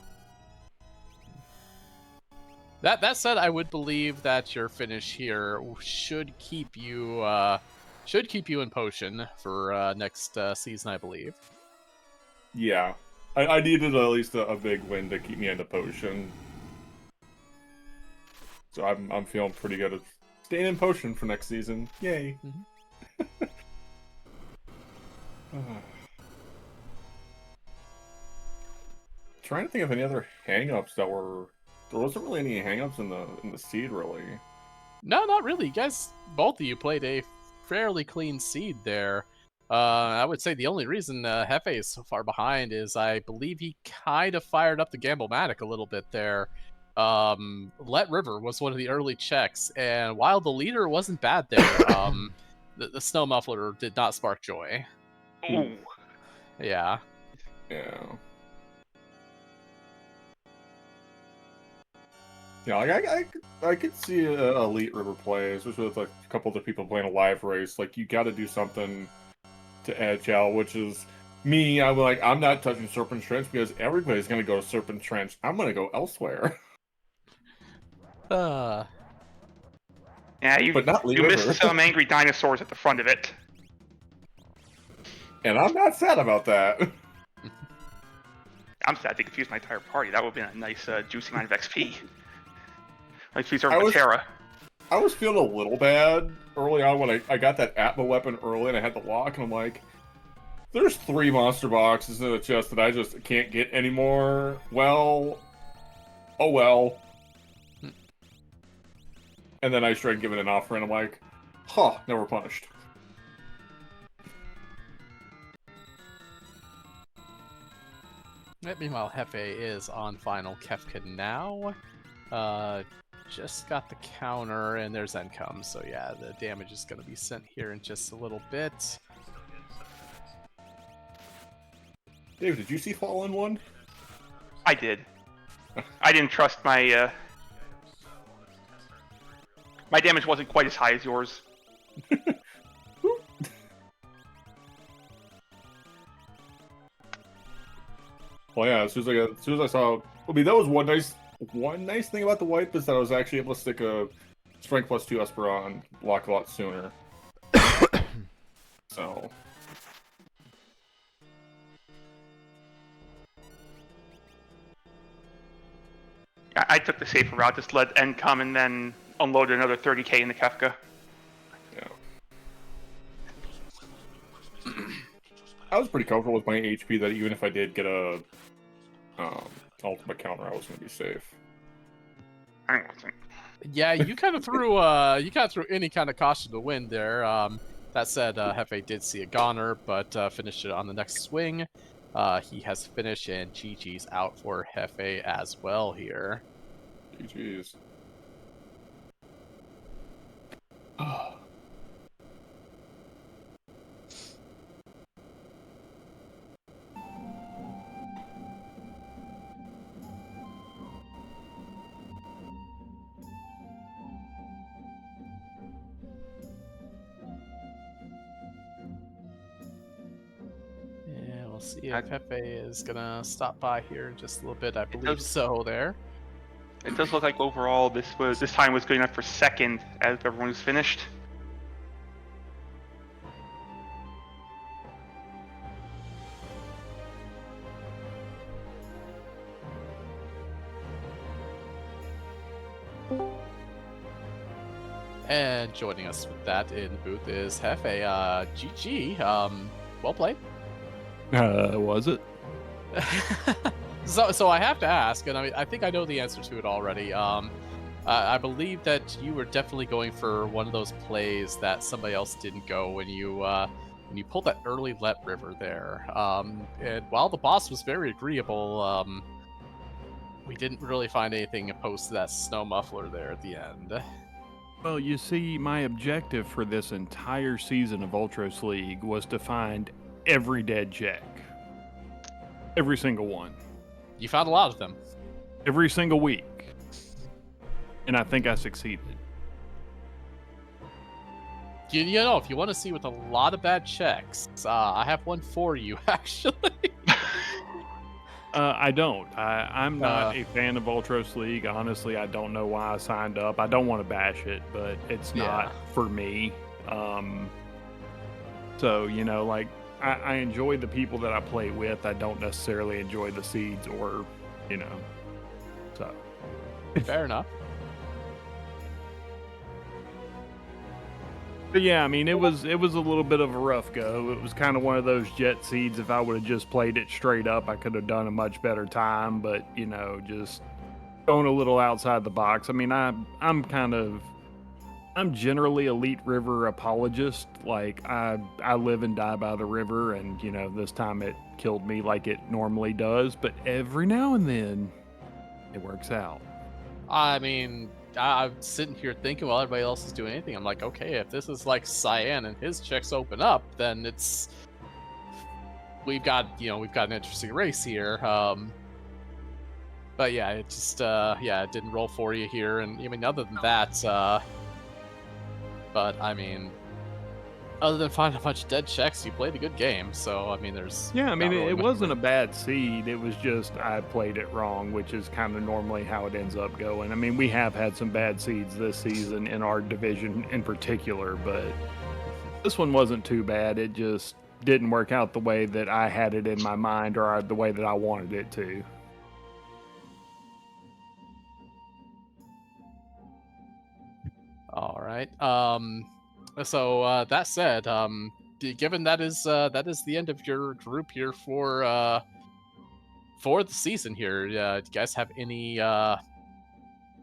That said, I would believe that your finish here should keep you in potion for next season, I believe. Yeah. I needed at least a big win to keep me into potion. So I'm feeling pretty good at staying in potion for next season. Yay. Trying to think of any other hang-ups that were... There wasn't really any hang-ups in the seed, really. No, not really. You guys, both of you played a fairly clean seed there. I would say the only reason Hefe is so far behind is I believe he kind of fired up the Gamble-matic a little bit there. Let River was one of the early checks, and while the leader wasn't bad there, the Snow Muffler did not spark joy. Ooh. Yeah. Yeah. Yeah, like I could see a Elite River play, especially with like a couple other people playing a live race. Like you got to do something to edge out, which is me. I'm like, I'm not touching Serpent Trench because everybody's gonna go to Serpent Trench. I'm gonna go elsewhere. Yeah, But not Lee you River. missed some angry dinosaurs at the front of it. And I'm not sad about that. I'm sad they confused my entire party. That would have been a nice, juicy amount of XP. Like, she's over I was- Terra. I was feeling a little bad early on when I got that Atma weapon early and I had the lock, and I'm like, there's 3 monster boxes in the chest that I just can't get anymore. Well, oh well. And then I started giving an offer, and I'm like, huh, never punished. Meanwhile, Hefe is on final Kefka now. just got the counter, and there's Encom. So yeah, the damage is going to be sent here in just a little bit. Dave, did you see Fallen 1? I did. I didn't trust my my damage wasn't quite as high as yours. Well, yeah. As soon as I saw, I mean, that was one nice thing about the wipe is that I was actually able to stick a Strength +2 Esperon block a lot sooner. So. I took the safer route, just let N come and then unload another 30k in the Kefka. Yeah. I was pretty comfortable with my HP that even if I did get a ultimate counter, I was going to be safe. I wasn't. Yeah, you kind of threw any kind of caution to the wind there. That said, Hefe did see a goner, but finished it on the next swing. He has finished, and GG's out for Hefe as well here. GG's. Yeah, we'll see if Hefe is gonna stop by here in just a little bit. I believe so. There. It does look like overall this time was good enough for second as everyone was finished. And joining us with that in the booth is Hefe. GG. Well played. Was it? So I have to ask, and I think I know the answer to it already. I believe that you were definitely going for one of those plays that somebody else didn't go when you pulled that early let river there. And while the boss was very agreeable, we didn't really find anything opposed to that snow muffler there at the end. Well, you see, my objective for this entire season of Ultros League was to find every dead check. Every single one. You found a lot of them. Every single week. And I think I succeeded. You know, if you want to see with a lot of bad checks, I have one for you, actually. I don't. I'm not a fan of Ultros League. Honestly, I don't know why I signed up. I don't want to bash it, but it's not for me. So, you know, like, I enjoy the people that I play with. I don't necessarily enjoy the seeds or, you know, so. Fair enough. But yeah, I mean, it was a little bit of a rough go. It was kind of one of those jet seeds. If I would have just played it straight up, I could have done a much better time. But, you know, just going a little outside the box. I mean, I'm generally Elite River apologist. Like, I live and die by the river, and, you know, this time it killed me like it normally does. But every now and then, it works out. I mean, I'm sitting here thinking while everybody else is doing anything. I'm like, okay, if this is like Cyan and his checks open up, then we've got an interesting race here. But yeah, it just it didn't roll for you here. And I mean, other than that, but I mean, other than finding a bunch of dead checks, you played a good game. So I mean, there's I mean, really it much wasn't a bad seed. It was just I played it wrong, which is kind of normally how it ends up going. I mean, we have had some bad seeds this season in our division in particular, but this one wasn't too bad. It just didn't work out the way that I had it in my mind or the way that I wanted it to. All right. So that said, given that is the end of your group here for the season here, do you guys have any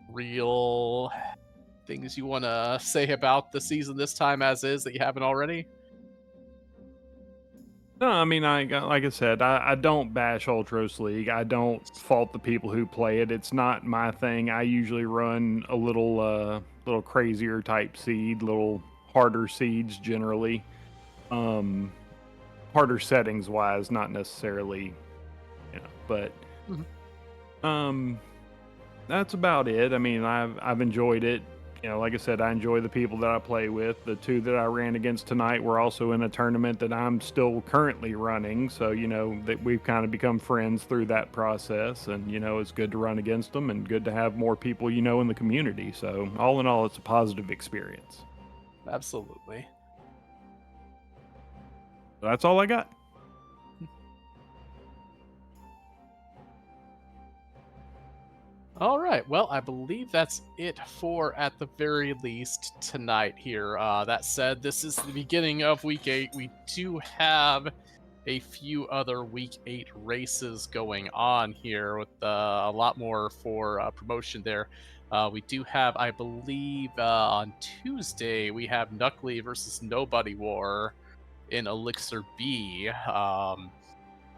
real things you want to say about the season this time as is that you haven't already? No, I mean, like I said, I don't bash Ultros League. I don't fault the people who play it. It's not my thing. I usually run a little crazier type seed, little harder seeds generally. Harder settings wise, not necessarily, but that's about it. I mean, I've enjoyed it. Like I said, I enjoy the people that I play with. The two that I ran against tonight were also in a tournament that I'm still currently running. So, that we've kind of become friends through that process. And, it's good to run against them and good to have more people, in the community. So, all in all, it's a positive experience. Absolutely. That's all I got. All right. Well, I believe that's it for, at the very least, tonight here. That said, this is the beginning of Week 8. We do have a few other Week 8 races going on here with a lot more for promotion there. We do have, I believe, on Tuesday, we have Knuckly versus Nobody War in Elixir B.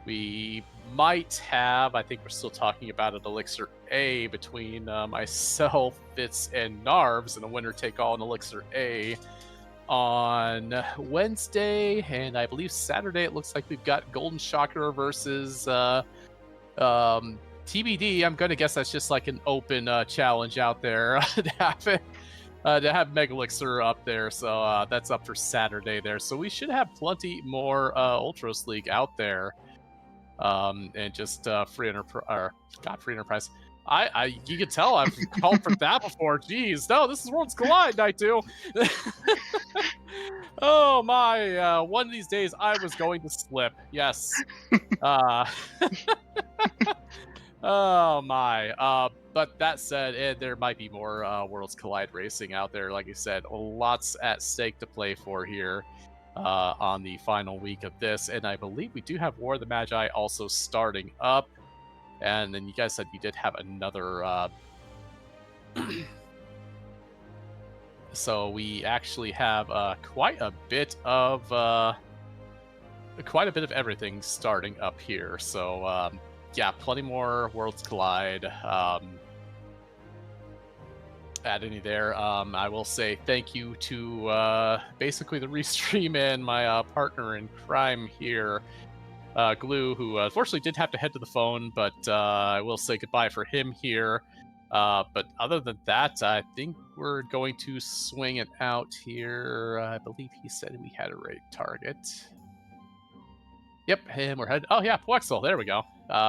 We might have, I think we're still talking about it, Elixir A between myself, Fitz, and Narves in a winner-take-all in Elixir A on Wednesday, and I believe Saturday it looks like we've got Golden Shocker versus TBD. I'm going to guess that's just like an open challenge out there to have Mega Elixir up there, so that's up for Saturday there. So we should have plenty more Ultros League out there. And just free enterprise. You can tell I've called for that before. Jeez, no, this is Worlds Collide night 2. Oh my! One of these days I was going to slip. Yes. Oh my. But that said, there might be more Worlds Collide racing out there. Like I said, lots at stake to play for here. On the final week of this, and I believe we do have War of the Magi also starting up, and then you guys said you did have another so we actually have quite a bit of everything starting up here, so yeah, plenty more Worlds Collide at any there. I will say thank you to basically the Restream and my partner in crime here, Glue, who unfortunately did have to head to the phone, but I will say goodbye for him here. But other than that, I think we're going to swing it out here. I believe he said we had a right target. Yep, and we're headed. Oh yeah, Plexel. There we go.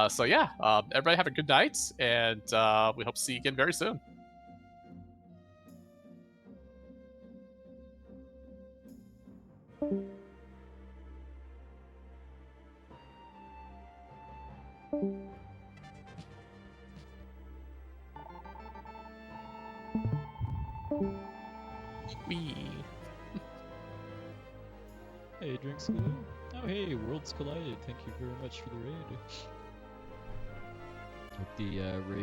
So yeah, everybody have a good night, and we hope to see you again very soon. Wee. Hey, Drinks Glue. Oh, hey, Worlds Collided. Thank you very much for the raid. Hope the raid